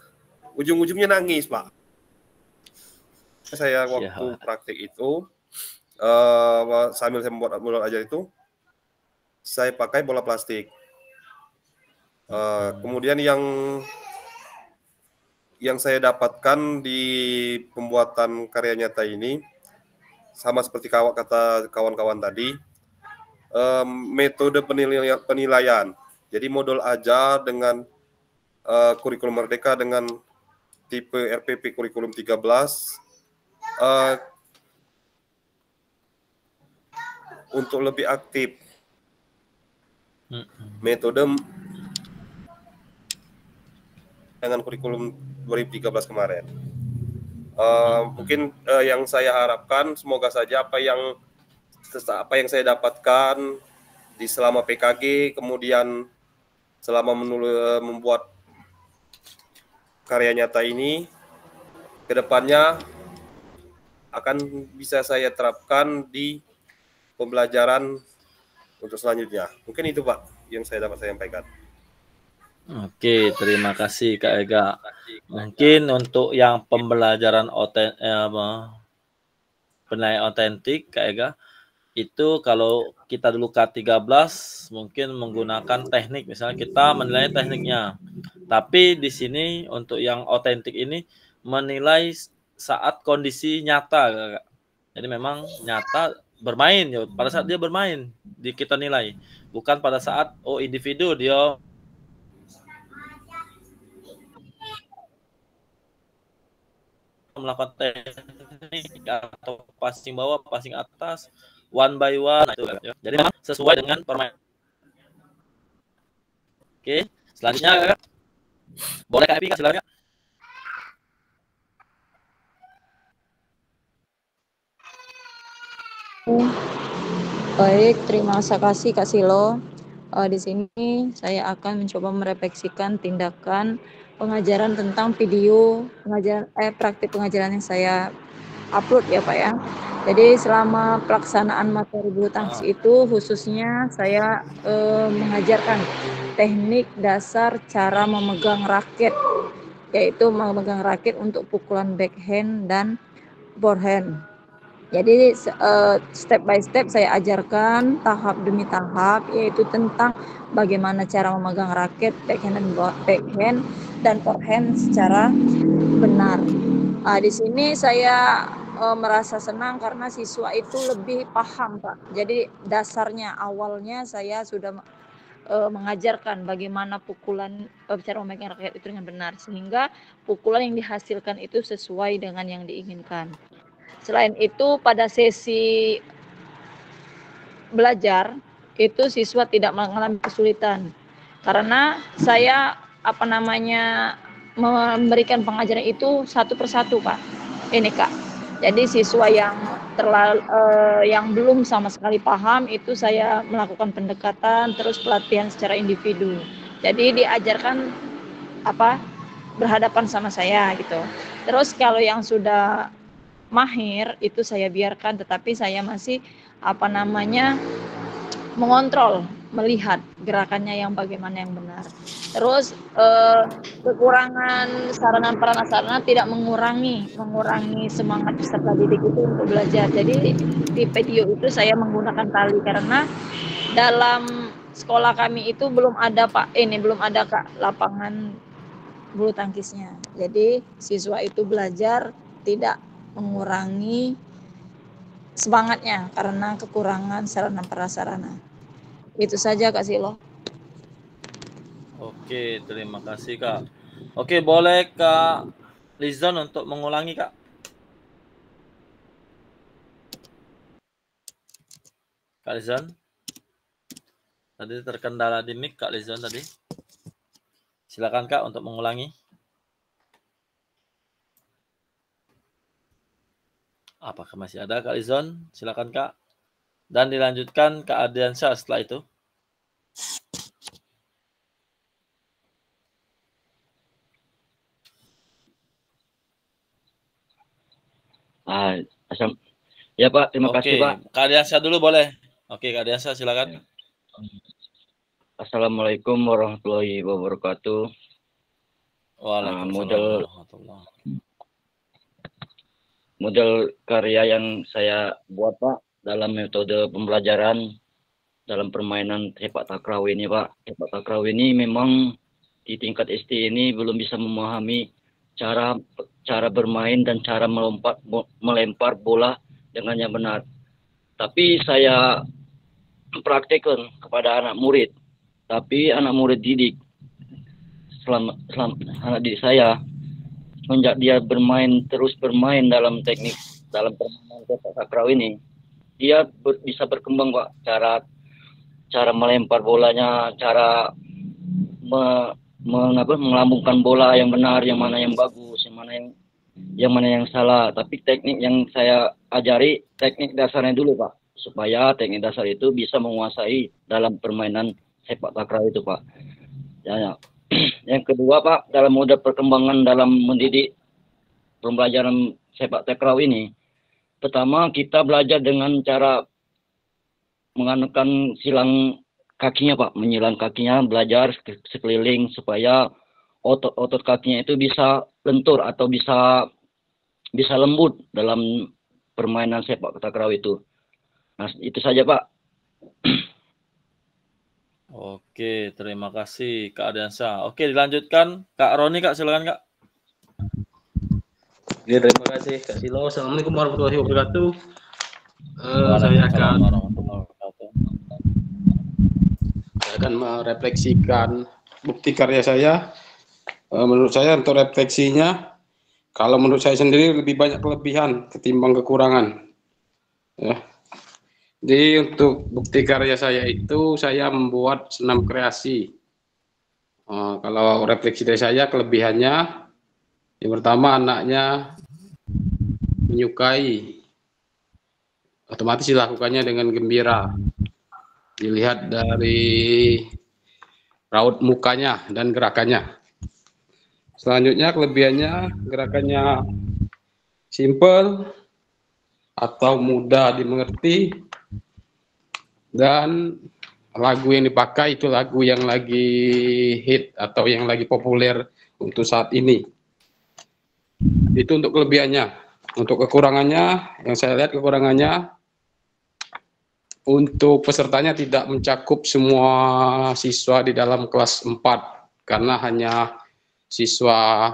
ujung-ujungnya nangis Pak. Saya waktu praktik itu sambil saya membuat modal ajar itu, saya pakai bola plastik. Kemudian yang saya dapatkan di pembuatan karya nyata ini, sama seperti kata kawan-kawan tadi, metode penilaian. Jadi modul ajar dengan kurikulum merdeka dengan tipe RPP kurikulum 13, untuk lebih aktif. Metode dengan kurikulum 2013 kemarin. Mungkin yang saya harapkan, semoga saja apa yang saya dapatkan di selama PKG, kemudian selama membuat karya nyata ini, kedepannya akan bisa saya terapkan di pembelajaran untuk selanjutnya. Mungkin itu Pak yang saya dapat sampaikan. Oke, terima kasih Kak Ega. Mungkin untuk yang pembelajaran penilaian otentik Kak Ega, itu kalau kita dulu K13 mungkin menggunakan teknik, misalnya kita menilai tekniknya. Tapi di sini untuk yang otentik ini menilai saat kondisi nyata Kak. Jadi memang nyata bermain ya, pada saat dia bermain kita nilai, bukan pada saat individu dia melakukan teknik atau passing bawah, passing atas, one by one, itu kan. Jadi memang sesuai dengan permainan. Oke, selanjutnya Kak. Boleh Kak Epi, silakan. Baik, terima kasih Kak Silo. Di sini saya akan mencoba merefleksikan tindakan pengajaran tentang video praktik pengajaran yang saya upload ya Pak ya. Jadi selama pelaksanaan materi bulu tangkis itu khususnya saya mengajarkan teknik dasar cara memegang raket, yaitu memegang raket untuk pukulan backhand dan forehand. Jadi step by step saya ajarkan tahap demi tahap, yaitu tentang bagaimana cara memegang raket backhand dan forehand secara benar. Di sini saya merasa senang karena siswa itu lebih paham Pak. Jadi dasarnya awalnya saya sudah mengajarkan bagaimana pukulan cara memegang raket itu dengan benar, sehingga pukulan yang dihasilkan itu sesuai dengan yang diinginkan. Selain itu pada sesi belajar itu siswa tidak mengalami kesulitan karena saya memberikan pengajaran itu satu persatu Pak. Ini Kak. Jadi siswa yang yang belum sama sekali paham itu saya melakukan pendekatan terus pelatihan secara individu. Jadi diajarkan berhadapan sama saya gitu. Terus kalau yang sudah mahir itu saya biarkan, tetapi saya masih mengontrol, melihat gerakannya yang bagaimana yang benar. Terus kekurangan sarana prasarana tidak mengurangi semangat peserta didik itu untuk belajar. Jadi di video itu saya menggunakan tali karena dalam sekolah kami itu belum ada Kak lapangan bulu tangkisnya. Jadi siswa itu belajar tidak mengurangi semangatnya karena kekurangan sarana prasarana. Itu saja Kak Silo. Oke, terima kasih Kak. Oke, boleh Kak Lizon untuk mengulangi Kak. Kak Lizon. Tadi terkendala di mic Kak Lizon tadi. Silakan Kak untuk mengulangi. Apakah masih ada Kak Lizon? Silakan Kak. Dan dilanjutkan Kak Ardiansyah setelah itu. Ya Pak, terima kasih Pak. Kak Ardiansyah dulu boleh. Oke, Kak Ardiansyah silakan. Assalamualaikum warahmatullahi wabarakatuh. Waalaikumsalam. Model karya yang saya buat Pak dalam metode pembelajaran dalam permainan sepak takraw ini Pak. Sepak takraw ini memang di tingkat SD ini belum bisa memahami cara bermain dan cara melempar bola dengan yang benar. Tapi saya praktekkan kepada anak murid. Tapi anak murid didik anak didik saya semenjak dia terus bermain dalam permainan sepak takraw ini, dia bisa berkembang Pak, cara melempar bolanya, cara melambungkan bola yang benar, yang mana yang bagus, yang mana yang salah. Tapi teknik yang saya ajari teknik dasarnya dulu Pak, supaya teknik dasar itu bisa menguasai dalam permainan sepak takraw itu Pak. Ya. Yang kedua Pak, dalam mode perkembangan dalam mendidik pembelajaran sepak takraw ini, pertama kita belajar dengan cara menganukan silang kakinya Pak, menyilang kakinya, belajar sekeliling supaya otot kakinya itu bisa lentur atau bisa lembut dalam permainan sepak takraw itu. Nah, itu saja Pak. Oke, terima kasih Kak Ardiansyah. Oke, dilanjutkan Kak Roni Kak, silakan Kak. Ya, terima kasih Kak Silo. Assalamualaikum warahmatullahi wabarakatuh. Saya akan merefleksikan bukti karya saya. Menurut saya untuk refleksinya, kalau menurut saya sendiri lebih banyak kelebihan ketimbang kekurangan. Ya. Jadi untuk bukti karya saya itu saya membuat senam kreasi. Kalau refleksi dari saya kelebihannya, yang pertama anaknya menyukai, otomatis dilakukannya dengan gembira. Dilihat dari raut mukanya dan gerakannya. Selanjutnya kelebihannya, gerakannya simple atau mudah dimengerti, dan lagu yang dipakai itu lagu yang lagi hit atau yang lagi populer untuk saat ini. Itu untuk kelebihannya. Untuk kekurangannya, yang saya lihat kekurangannya, untuk pesertanya tidak mencakup semua siswa di dalam kelas 4 karena hanya siswa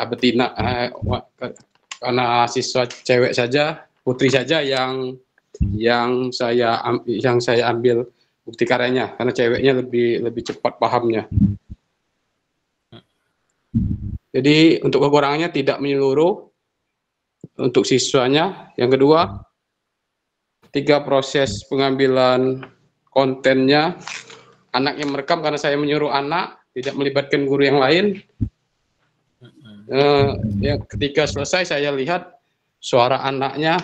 betina, karena siswa cewek saja, putri saja yang saya ambil bukti karyanya, karena ceweknya lebih cepat pahamnya. Jadi untuk kekurangannya tidak menyeluruh untuk siswanya. Yang kedua, 3 proses pengambilan kontennya, anak yang merekam karena saya menyuruh anak, tidak melibatkan guru yang lain. Ketika selesai saya lihat suara anaknya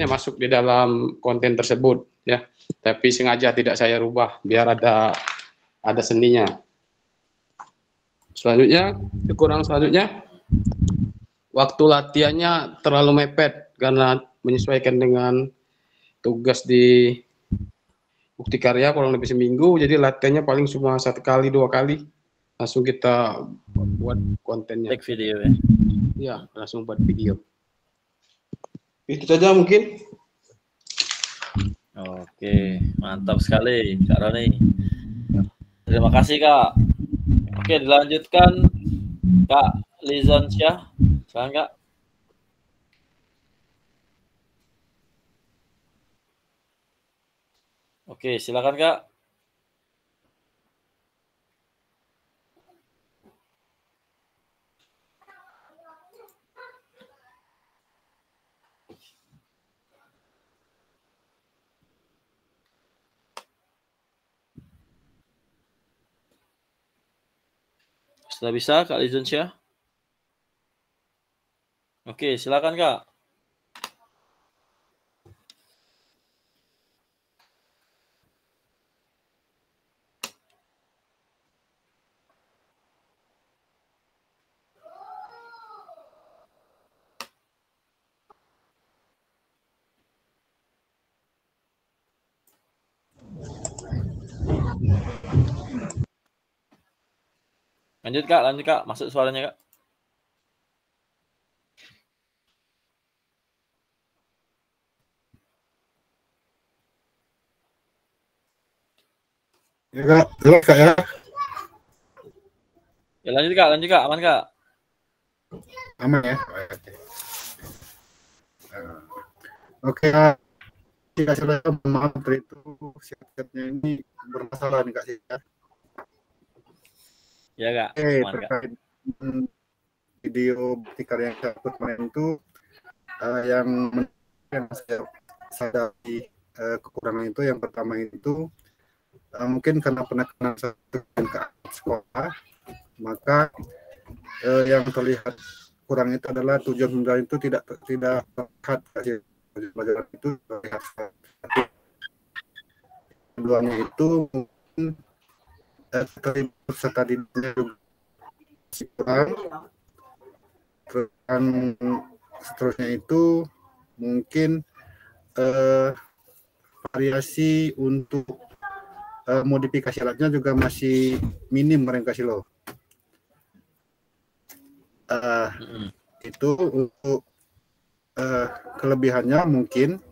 masuk di dalam konten tersebut ya, tapi sengaja tidak saya rubah biar ada seninya. Selanjutnya, kekurangan selanjutnya, waktu latihannya terlalu mepet karena menyesuaikan dengan tugas di bukti karya kurang lebih seminggu, jadi latihannya paling cuma 1 kali 2 kali, langsung kita buat kontennya. Take video ya? Ya, langsung buat video. Itu saja mungkin. Oke, mantap sekali Kak Roni. Terima kasih Kak. Oke, dilanjutkan Kak Lizon Syah. Silakan Kak. Oke, silakan Kak. Sudah bisa Kak Lizon Syah? Oke, silakan Kak. Lanjut Kak, masuk suaranya Kak. Ya Kak, jelas Kak ya. Ya lanjut Kak, aman Kak. Aman ya. Oke Kak. Kak Silo, maaf itu siapnya ini bermasalah nih Kak Silo. Ya Kak, Oke, aman Kak. terkait video bukti karya yang saya upload kemarin itu yang saya sadari kekurangan itu yang pertama itu mungkin karena penekanan ke sekolah, maka yang terlihat kurang itu adalah tujuan pembelajaran itu tidak terlihat pelajaran itu terlihat. Keduanya itu mungkin serta di kurang, dan seterusnya itu mungkin variasi untuk modifikasi alatnya juga masih minim mereka kasih lo. Itu untuk kelebihannya mungkin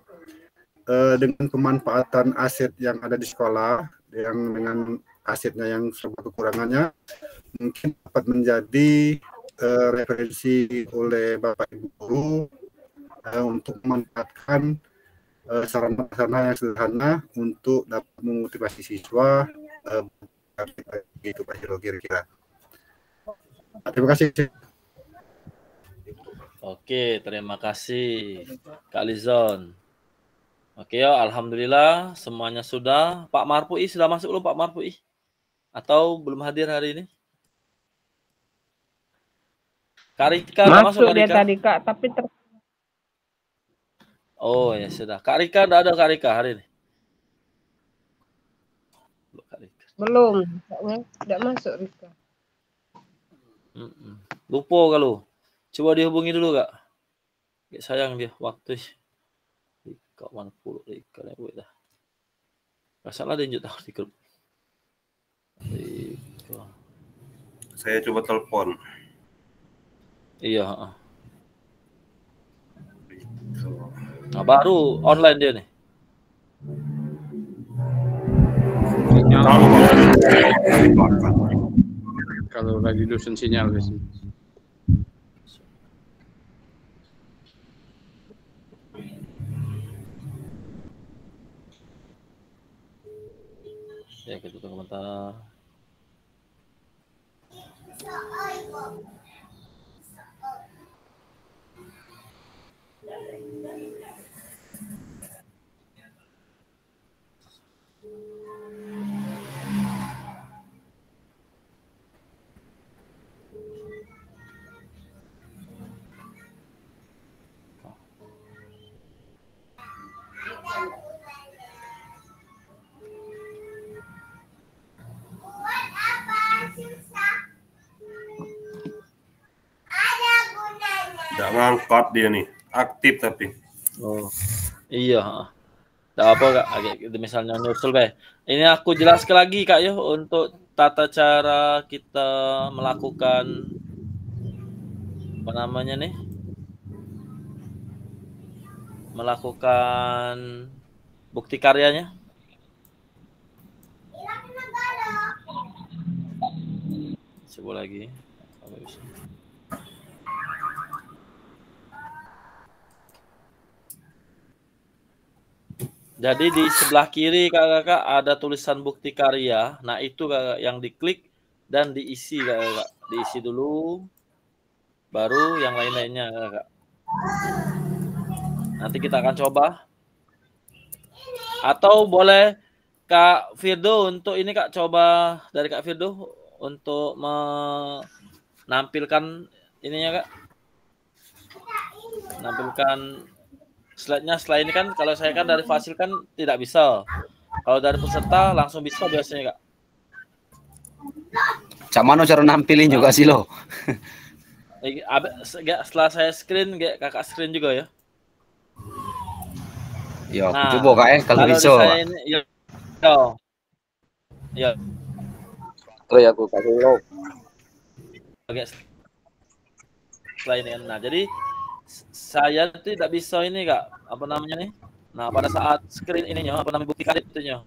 dengan pemanfaatan aset yang ada di sekolah, yang dengan asetnya yang serba kekurangannya mungkin dapat menjadi referensi oleh Bapak Ibu guru untuk memanfaatkan sarana-sarana yang sederhana untuk dapat memotivasi siswa gitu Pak Hiro kira-kira. Terima kasih. Oke, terima kasih Kak Lizon. Oke ya, alhamdulillah semuanya sudah. Pak Marpui sudah masuk belum Pak Marpui? Atau belum hadir hari ini? Kak Rika udah masuk Kak dia Rika? tadi Kak, tapi Oh ya sudah. Kak Rika udah ada Kak Rika hari ini? belum, tidak masuk Rika. Lupa kalau. Coba dihubungi dulu Kak. Kayak sayang dia waktu. Rika mana puluh Rika nih dah. Gak salah dia lanjut di grup. Rika. Saya coba telepon. Iya. Nah, baru online dia nih. Kalau lagi dosen sinyal biasanya. Ya kita tunggu komentar. Nggak ngangkat dia nih, aktif tapi. Oh iya. Tidak apa Kak, misalnya nyusul be. Ini aku jelaskan lagi Kak ya untuk tata cara kita melakukan apa namanya nih? Melakukan bukti karyanya. Coba lagi. Jadi di sebelah kiri kakak ada tulisan bukti karya. Nah itu kakak yang diklik dan diisi kakak. Diisi dulu, baru yang lain-lainnya kakak. Nanti kita akan coba. Atau boleh Kak Firdo untuk ini Kak coba dari Kak Firdo untuk menampilkan ininya Kak. Menampilkan slide-nya. Setelah ini kan kalau saya kan dari Fasil kan tidak bisa. Kalau dari peserta langsung bisa biasanya, Kak. Cak mano cara nampilin juga sih lo. Setelah saya screen, kakak screen juga ya. Ya, Nah, coba Kak kalau bisa. Saya ini, ya. Terus aku kasih lo. Oke. Setelah ini kan. Nah, jadi saya tidak bisa ini, Kak. Apa namanya nih? Nah, pada saat screen ininya, apa namanya, bukti kredit itunya.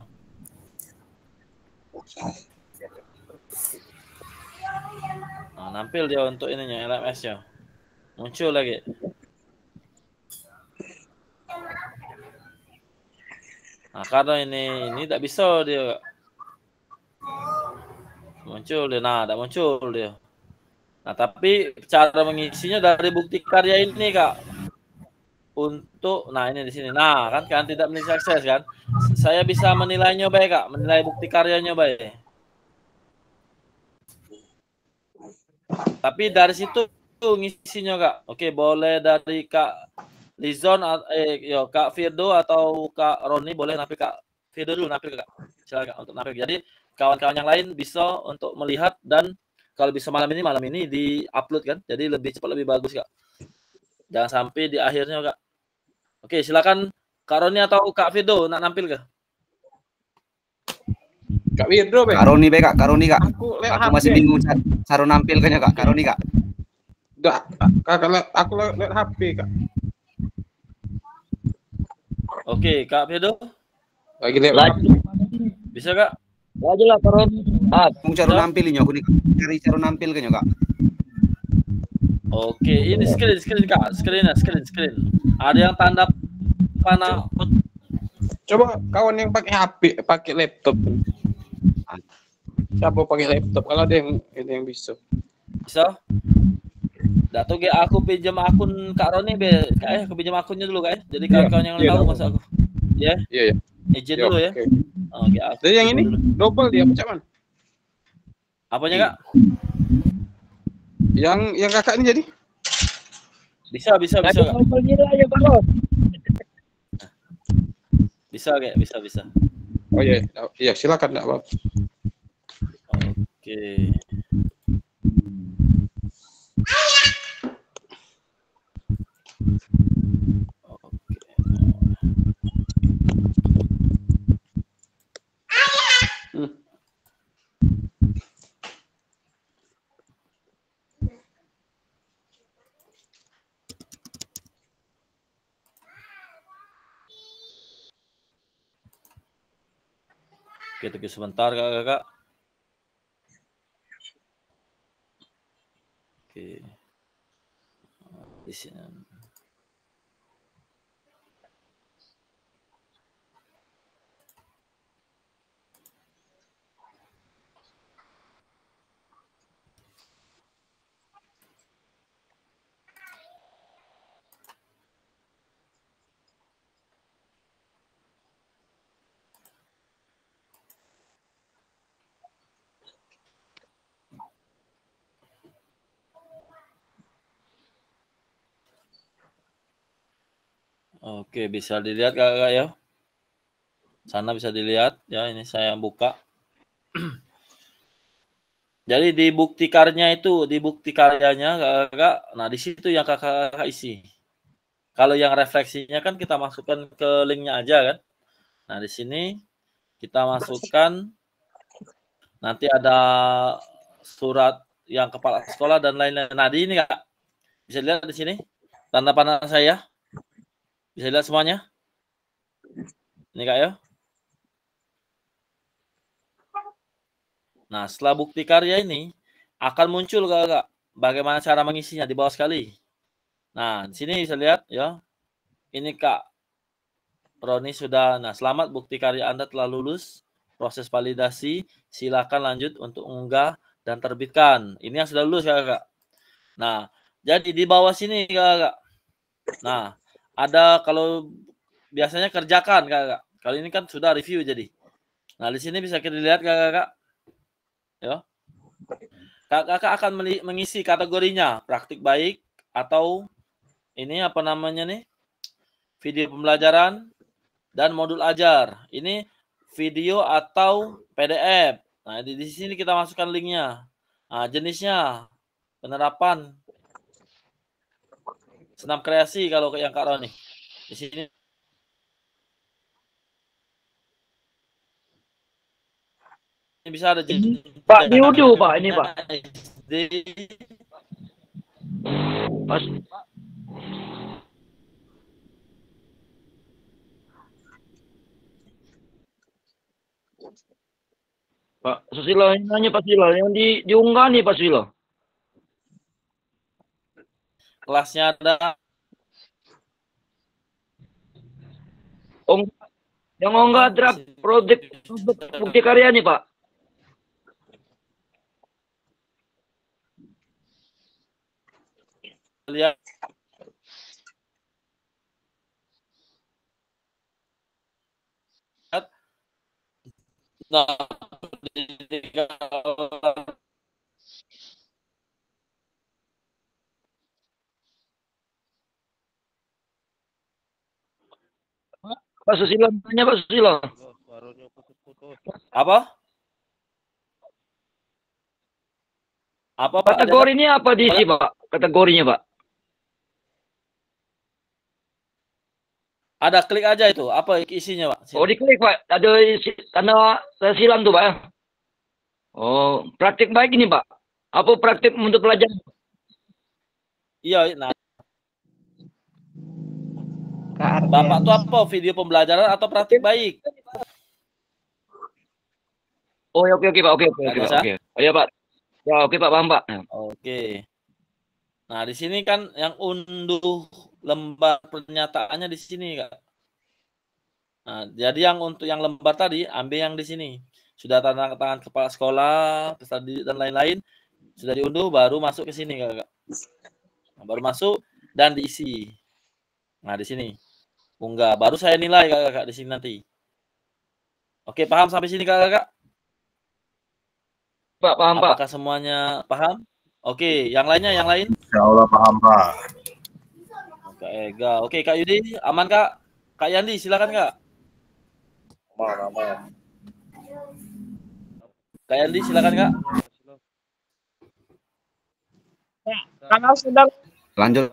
Nah, nampil dia untuk ininya, LMS-nya. Muncul lagi. Nah, karena ini tidak bisa dia. Muncul dia. Nah, tidak muncul dia. Nah, tapi cara mengisinya dari bukti karya ini, Kak. Untuk, nah ini di sini. Nah, kan tidak menilai sukses kan. Saya bisa menilainya baik, Kak. Menilai bukti karyanya baik. Tapi dari situ ngisinya, Kak. Oke, boleh dari Kak Lizon, Kak Firdo atau Kak Roni, boleh nampil Kak Firdo dulu, nampil Kak. Silakan untuk nampil. Jadi kawan-kawan yang lain bisa untuk melihat, dan kalau bisa malam ini di-upload kan. Jadi lebih cepat, lebih bagus, Kak. Jangan sampai di akhirnya, Kak. Oke, silakan Kak Roni atau Kak Firdo nak nampil, Kak? Kak Firdo, Kak Roni, Kak Roni, Kak. Aku masih bingung cara nampilkannya, Kak. Kak Roni, Kak. Enggak, aku lihat HP, Kak. Oke, Kak Firdo. Lagi lihat. Bisa, Kak? Lagi lah, Kak Roni. Aku cara nampilnya, aku nih cari cara nampilkannya, Kak. Oke, ini screen, Kak. Screen. Ada yang tanda panah. Coba kawan yang pakai HP, pakai laptop. Siapa pakai laptop? Kalau ada yang bisa. Bisa? Dato aku pinjam akun Kak Roni, Kak, aku pinjam akunnya dulu, Kak. Jadi kawan-kawan yang tahu masa aku. Ya. Iya. Izin dulu ya. Oke, jadi yang ini double dia macam mana? Apanya, Kak? Yang kakak ini jadi? Bisa, Kak. Bisa, Kak, bisa. Oh iya, silakan, enggak apa-apa. Oke. Oke, tunggu sebentar, Kakak. Oke. Di sini. Oke, bisa dilihat, Kakak ya. Sana bisa dilihat ya, ini saya buka. Jadi di bukti karyanya, Kakak. Nah, di situ yang Kakak isi. Kalau yang refleksinya kan kita masukkan ke linknya aja kan. Nah, di sini kita masukkan, nanti ada surat yang kepala sekolah dan lain-lain. Nah, di ini, Kak. Bisa dilihat di sini tanda panah saya. Bisa lihat semuanya? Ini, Kak ya. Nah, setelah bukti karya ini akan muncul, Kak, bagaimana cara mengisinya di bawah sekali. Nah, di sini bisa lihat ya. Ini Kak Roni sudah. Nah, selamat, bukti karya Anda telah lulus proses validasi. Silakan lanjut untuk mengunggah dan terbitkan. Ini yang sudah lulus, Kak. Nah, jadi di bawah sini, Kak. Nah, ada kalau biasanya kerjakan, Kak. Kali ini kan sudah review jadi. Nah, di sini bisa kita lihat, Kak. Ya. Kakak akan mengisi kategorinya praktik baik atau ini apa namanya nih? Video pembelajaran dan modul ajar. Ini video atau PDF. Nah, di sini kita masukkan linknya. Nah, jenisnya penerapan senam kreasi kalau yang Kak Roni. Di sini bisa ada Pak Diudu Pak ini Pak. Pas Pak Susilo ini nanya Pak Susilo yang diunggah nih Pak Susilo. Kelasnya ada. Yang unggah draft project bukti karya nih Pak. Lihat. Nah, Pak Susilo nanya Pak Susilo. Apa? Apa Pak? Kategori ini apa diisi Pak? Kategorinya Pak? Ada, klik aja itu. Apa isinya Pak? Oh diklik Pak. Ada isi, tanda silang tuh Pak ya. Oh praktik baik ini Pak. Apa praktik untuk pelajaran? Iya, nah. Bapak tuh apa? Video pembelajaran atau praktik baik? Oh ya, oke Pak, oke. Oh ya Pak. Ya oke Pak, paham Pak. Oke. Nah, di sini kan yang unduh lembar pernyataannya di sini, Kak. Nah, jadi yang untuk yang lembar tadi ambil yang di sini. Sudah tanda tangan kepala sekolah, peserta didik dan lain-lain sudah diunduh, baru masuk ke sini, Kak. Nah, baru masuk dan diisi. Nah, di sini. Unggah, baru saya nilai Kakak di sini nanti. Oke, paham sampai sini Kakak? Pak, paham Pak. Apakah semuanya paham? Oke, yang lainnya, yang lain? Insya Allah paham Pak. Kak Ega, oke Kak Yudi, aman Kak? Kak Yandi, silakan Kak. Aman. Kak Yandi, silakan Kak. Kalau sudah Lanjut.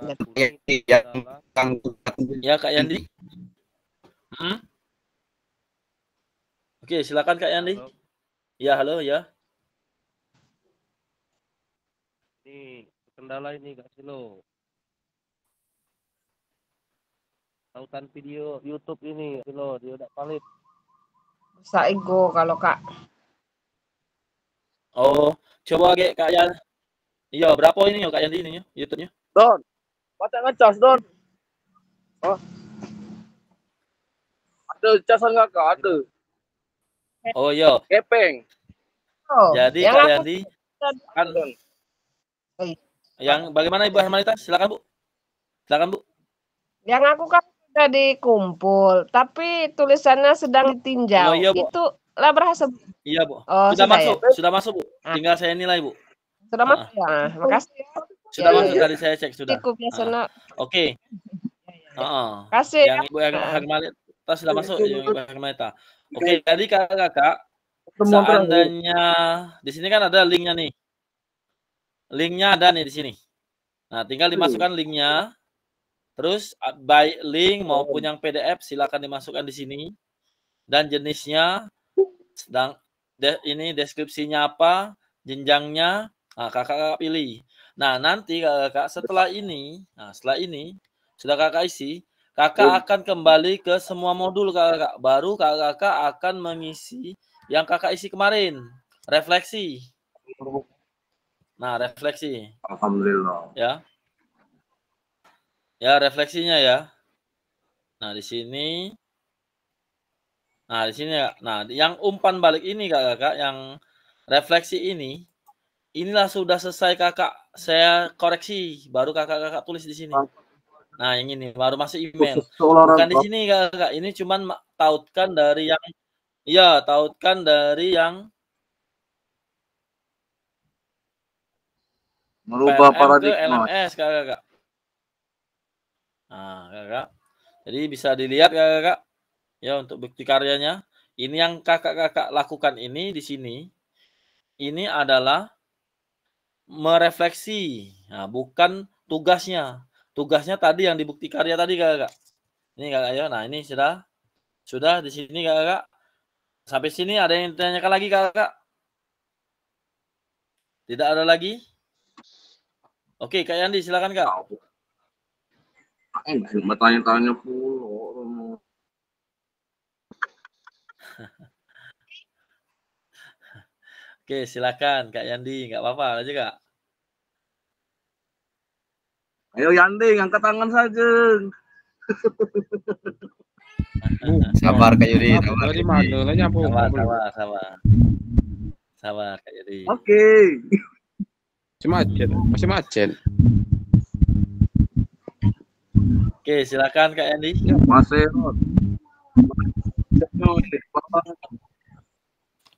Ya Kak Yandi. Oke, silakan Kak Yandi. Ya, halo ya. Ini kendala ini Kak Silo. Tautan video YouTube ini Kak Silo, dia udah valid. bisa ego kalau Kak. Oh, coba Kak Yandi. Iya, berapa ini Kak Yandi ini YouTube-nya? Don, baca ngecas Don. Oh. Ada casan nggak Kak? Ada. Oh iya. Kepeng. Oh, jadi yang Kak aku Yandi kan yang bagaimana Ibu Hermanita? Silakan Bu. Silakan Bu. Yang aku kan sudah dikumpul, tapi tulisannya sedang ditinjau. Oh, iya, Bu. Itu lah berhasil. Iya Bu. Oh, sudah masuk, ya? sudah masuk Bu. Tinggal saya nilai Bu. Sudah masuk ya. Makasih ya. Sudah Ya, masuk ya. tadi saya cek sudah. Cukup biasanya. Oke. Kasih Yang ya. Ibu Hermanita sudah masuk, yang Ibu Hermanita. Oke, jadi Kakak, seandainya di sini kan ada linknya nih. Linknya ada nih di sini. Nah, tinggal dimasukkan linknya. Terus baik link maupun yang PDF silakan dimasukkan di sini. Dan jenisnya, sedang ini deskripsinya apa, jenjangnya, nah, kakak pilih. Nah, nanti kakak setelah ini sudah kakak isi, kakak akan kembali ke semua modul kakak. Baru kakak akan mengisi yang kakak isi kemarin, refleksi. Nah, refleksi. Alhamdulillah. Ya, refleksinya ya. Nah, di sini. Nah, di sini ya. Nah, yang umpan balik ini kakak, yang refleksi ini, inilah sudah selesai kakak. Saya koreksi, baru kakak tulis di sini. Nah, yang ini baru masuk email. Bukan di sini kakak. Ini cuman tautkan dari yang, iya, tautkan dari yang merubah PLM paradigma. ke LMS kakak. Nah, kakak. Jadi bisa dilihat kakak ya untuk bukti karyanya. Ini yang kakak-kakak lakukan ini di sini. Ini adalah merefleksi. Nah, bukan tugasnya. Tugasnya tadi yang di bukti karya tadi kakak. Ini kakak ya. Nah, ini sudah di sini kakak. Sampai sini ada yang ditanyakan lagi kakak? Tidak ada lagi? Oke, Kak Yandi silakan Kak. Bertanya-tanya pula. Oke, silakan Kak Yandi, nggak apa-apa aja Kak. Ayo Yandi, angkat tangan saja. Sabar Kak Yudi, sabar Kak Yudi. Oke. Masih macet. Oke, silakan Kak Yandi. Masih.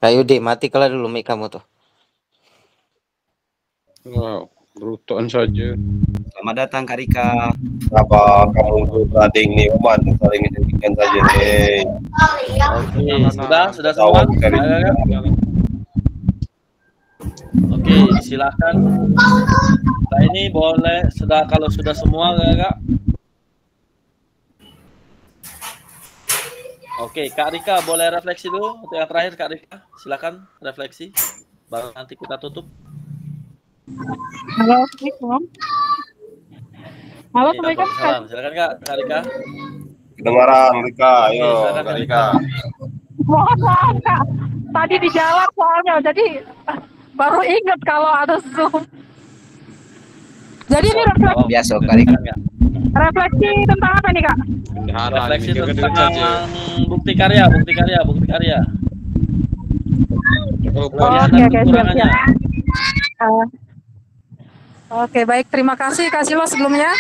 Kak Yudi, mati kalau dulu mic kamu tuh. Wow, berutuan saja. Selamat datang Kak Rika. Apa kamu tuh tadi nih umat saling menjadikan saja nih. Oke, sudah semua. Oke, silakan. Nah ini boleh kalau sudah semua Kak. Oke, Kak Rika boleh refleksi dulu untuk yang terakhir Kak Rika. Silakan refleksi. Baru nanti kita tutup. Halo, Assalamualaikum. Halo, Assalamualaikum. Silakan Kak Rika. Kedengaran Rika, ayo Kak Rika. Mohon maaf Kak, tadi di jalan soalnya, jadi baru ingat kalau ada Zoom. Jadi ini biasa Kak Rika. Refleksi tentang apa nih Kak? Refleksi tentang bukti karya. Oke, siap. Oke, baik. Terima kasih Kak Silo sebelumnya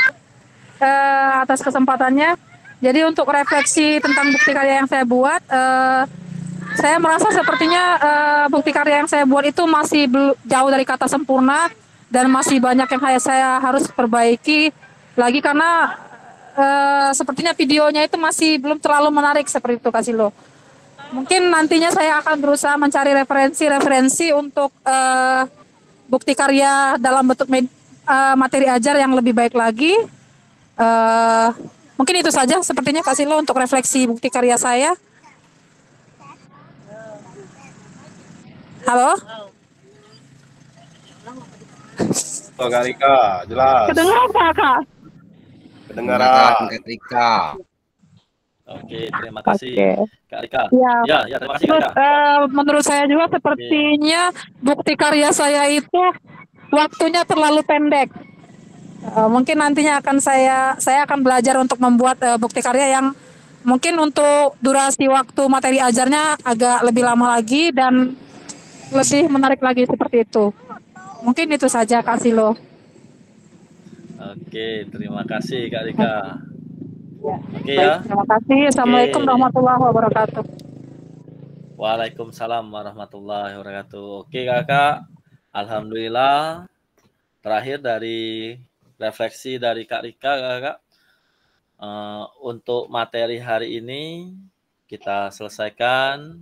atas kesempatannya. Jadi untuk refleksi tentang bukti karya yang saya buat, saya merasa sepertinya bukti karya yang saya buat itu masih jauh dari kata sempurna dan masih banyak yang saya harus perbaiki lagi karena sepertinya videonya itu masih belum terlalu menarik seperti itu Kak Silo. Mungkin nantinya saya akan berusaha mencari referensi untuk bukti karya dalam bentuk materi ajar yang lebih baik lagi. Mungkin itu saja sepertinya Kak Silo untuk refleksi bukti karya saya. Halo? Halo Kak Rika, jelas. Kedengaran Kak? Kedengaran Kak Rika. Oke, terima kasih Kak Rika. Ya, terima kasih terus, Kak. menurut saya juga sepertinya bukti karya saya itu waktunya terlalu pendek. Mungkin nantinya saya akan belajar untuk membuat bukti karya yang mungkin untuk durasi waktu materi ajarnya agak lebih lama lagi dan lebih menarik lagi seperti itu. Mungkin itu saja Kak Silo. Oke, terima kasih Kak Rika. Oke Baik, ya. terima kasih. Assalamualaikum warahmatullahi wabarakatuh. Waalaikumsalam warahmatullahi wabarakatuh. Oke Kakak, alhamdulillah. Terakhir dari refleksi dari Kak Rika Kakak. Untuk materi hari ini kita selesaikan.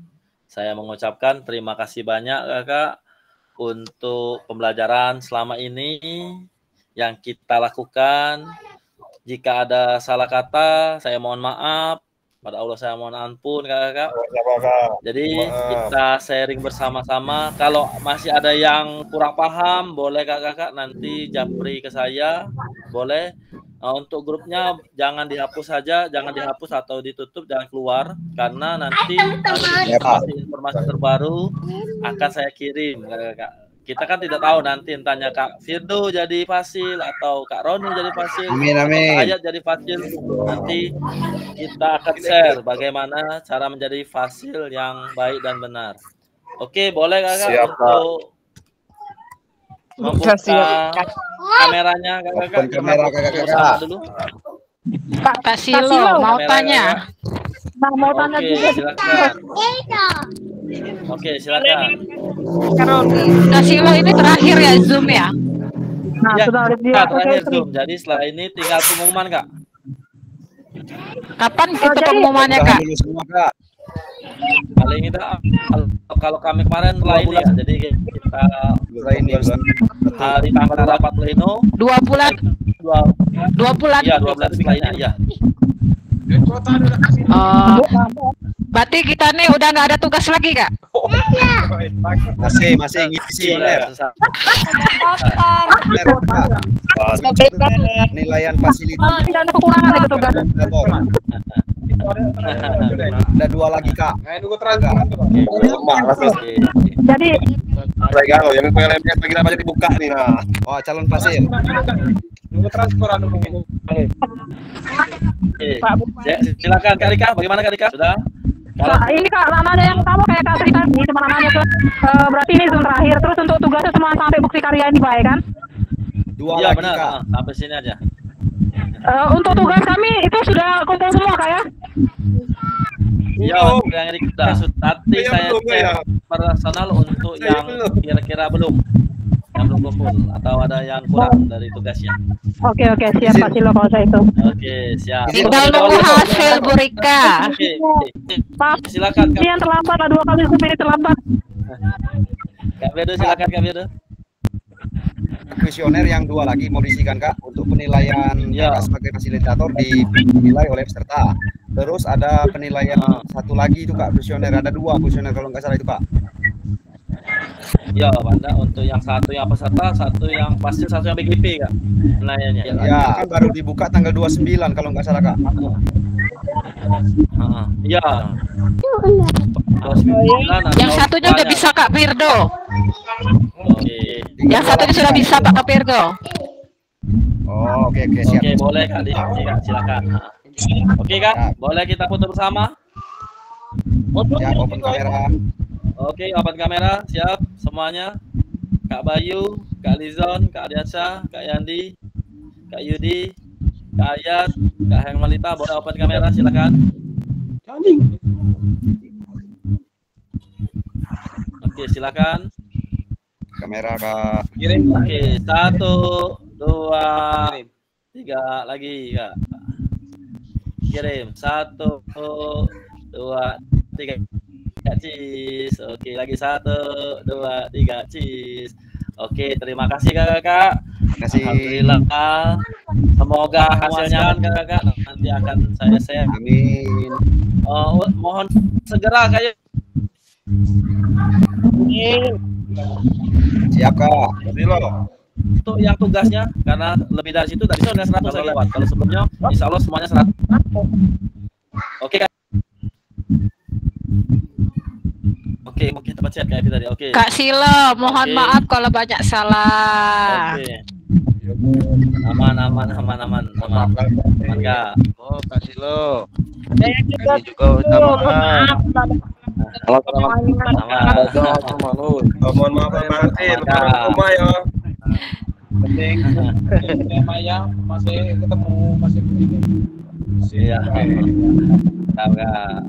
Saya mengucapkan terima kasih banyak Kakak untuk pembelajaran selama ini yang kita lakukan. Jika ada salah kata, saya mohon maaf. Pada Allah saya mohon ampun Kakak. Jadi kita sharing bersama-sama. Kalau masih ada yang kurang paham, boleh Kakak nanti japri ke saya. Boleh. Untuk grupnya jangan dihapus saja, jangan dihapus atau ditutup, jangan keluar. Karena nanti informasi terbaru akan saya kirim Kakak. Kita kan tidak tahu nanti entahnya Kak Firdo jadi fasil atau Kak Roni jadi fasil, Amin. Kak Ayat jadi fasil. Nanti kita akan share bagaimana cara menjadi fasil yang baik dan benar. Oke, boleh Kakak untuk membuka kameranya Kakak. Kamera Kakak. Dulu. Kak Silo mau tanya. Mau tanya juga. Silakan. Oke, silakan. Kak Silo ini terakhir ya Zoom ya? Nah, Ya, sudah terakhir Zoom. Jadi setelah ini tinggal pengumuman Kak. Kapan kita pengumumannya, Kak? Dulu semua, Kak. Paling kita kalau kami kemarin lain ya, jadi kita ini hari tanggal rapat pleno 2 bulan. 2 bulan. Iya, 2 bulan setelahnya, iya. Oh, berarti kita nih udah nggak ada tugas lagi, Kak? Masih ngisi penilaian fasilitas. Tidak ada kekurangan itu tugas. Ada 2 lagi, Kak. Jadi Mereka loh yang PLM-nya lagi apa dibuka nih. Nah. Oh, calon pasir. Oke, silakan Kak Rika, bagaimana Kak Rika? Sudah? Ini Kak, namanya yang sama kayak Kak Sri tadi, cuma namanya tuh berarti ini zona terakhir. Terus untuk tugasnya cuma sampai bukti karya ini baik kan? 2 Iya lagi, benar, Kak. sampai sini aja. Untuk tugas kami itu sudah kumpul semua Kak ya? Iya, yang ini sudah. Tapi saya cek personal untuk yang kira-kira belum. Yang belum kumpul atau ada yang kurang dari tugasnya. Oke, siap Pak Silo kalau saya itu. Oke, siap. Tinggal nunggu hasil Bu Rika. Maaf, silakan Kak. ini yang terlambat lah, 2 kali ini terlambat. Kak Bedo, silakan Kak Bedo. Kuesioner yang 2 lagi mau diisikan, Kak, untuk penilaian Kakak sebagai fasilitator dinilai oleh peserta. Terus ada penilaian 1 lagi itu, Kak, kuesioner. Ada 2 kuesioner kalau nggak salah itu, Kak. Ya, Banda, untuk yang 1 yang peserta, 1 yang pasir, 1 yang BGP, Kak. Penilaiannya. Ya, kan baru dibuka tanggal 29 kalau nggak salah, Kak. Iya. Yang satunya udah bisa Kak Firdo. Oke. Yang satunya sudah bisa Pak Firdo. Oh, oke, siap. Oke, boleh Kak, Kak, silakan. Oke Kak, boleh kita foto bersama? Ya, open kamera. Oke, open kamera, siap semuanya. Kak Bayu, Kak Lizon, Kak Adiansyah, Kak Yandi, Kak Yudi, Kak Ayat, Kak Hermalita, boleh open kamera, silakan. Oke, silakan. Kamera, Kak. Oke, 1, 2, 3 lagi, Kak. Kirim 1, 2, 3. Cheese. Oke, lagi 1, 2, 3, cheese. Oke, terima kasih Kakak. Alhamdulillah. Semoga hasilnya Kakak nanti akan saya share. Amin. Mohon segera kayak. Siap, Kak. Jadi loh. Untuk yang tugasnya karena lebih dari situ tadi sudah 100 saya lewat. Kalau sebelumnya insya Allah semuanya 100. Oke, Kak. Oke, mungkin tempat chat kayak tadi. Oke. Kak Silo, mohon maaf kalau banyak salah. Oke. Aman, Kak. Oh, Kak Silo. Saya juga minta maaf. Mohon maaf Martin, rumah ya. Penting Maya masih ketemu, masih begini. Iya. Tahu Kak.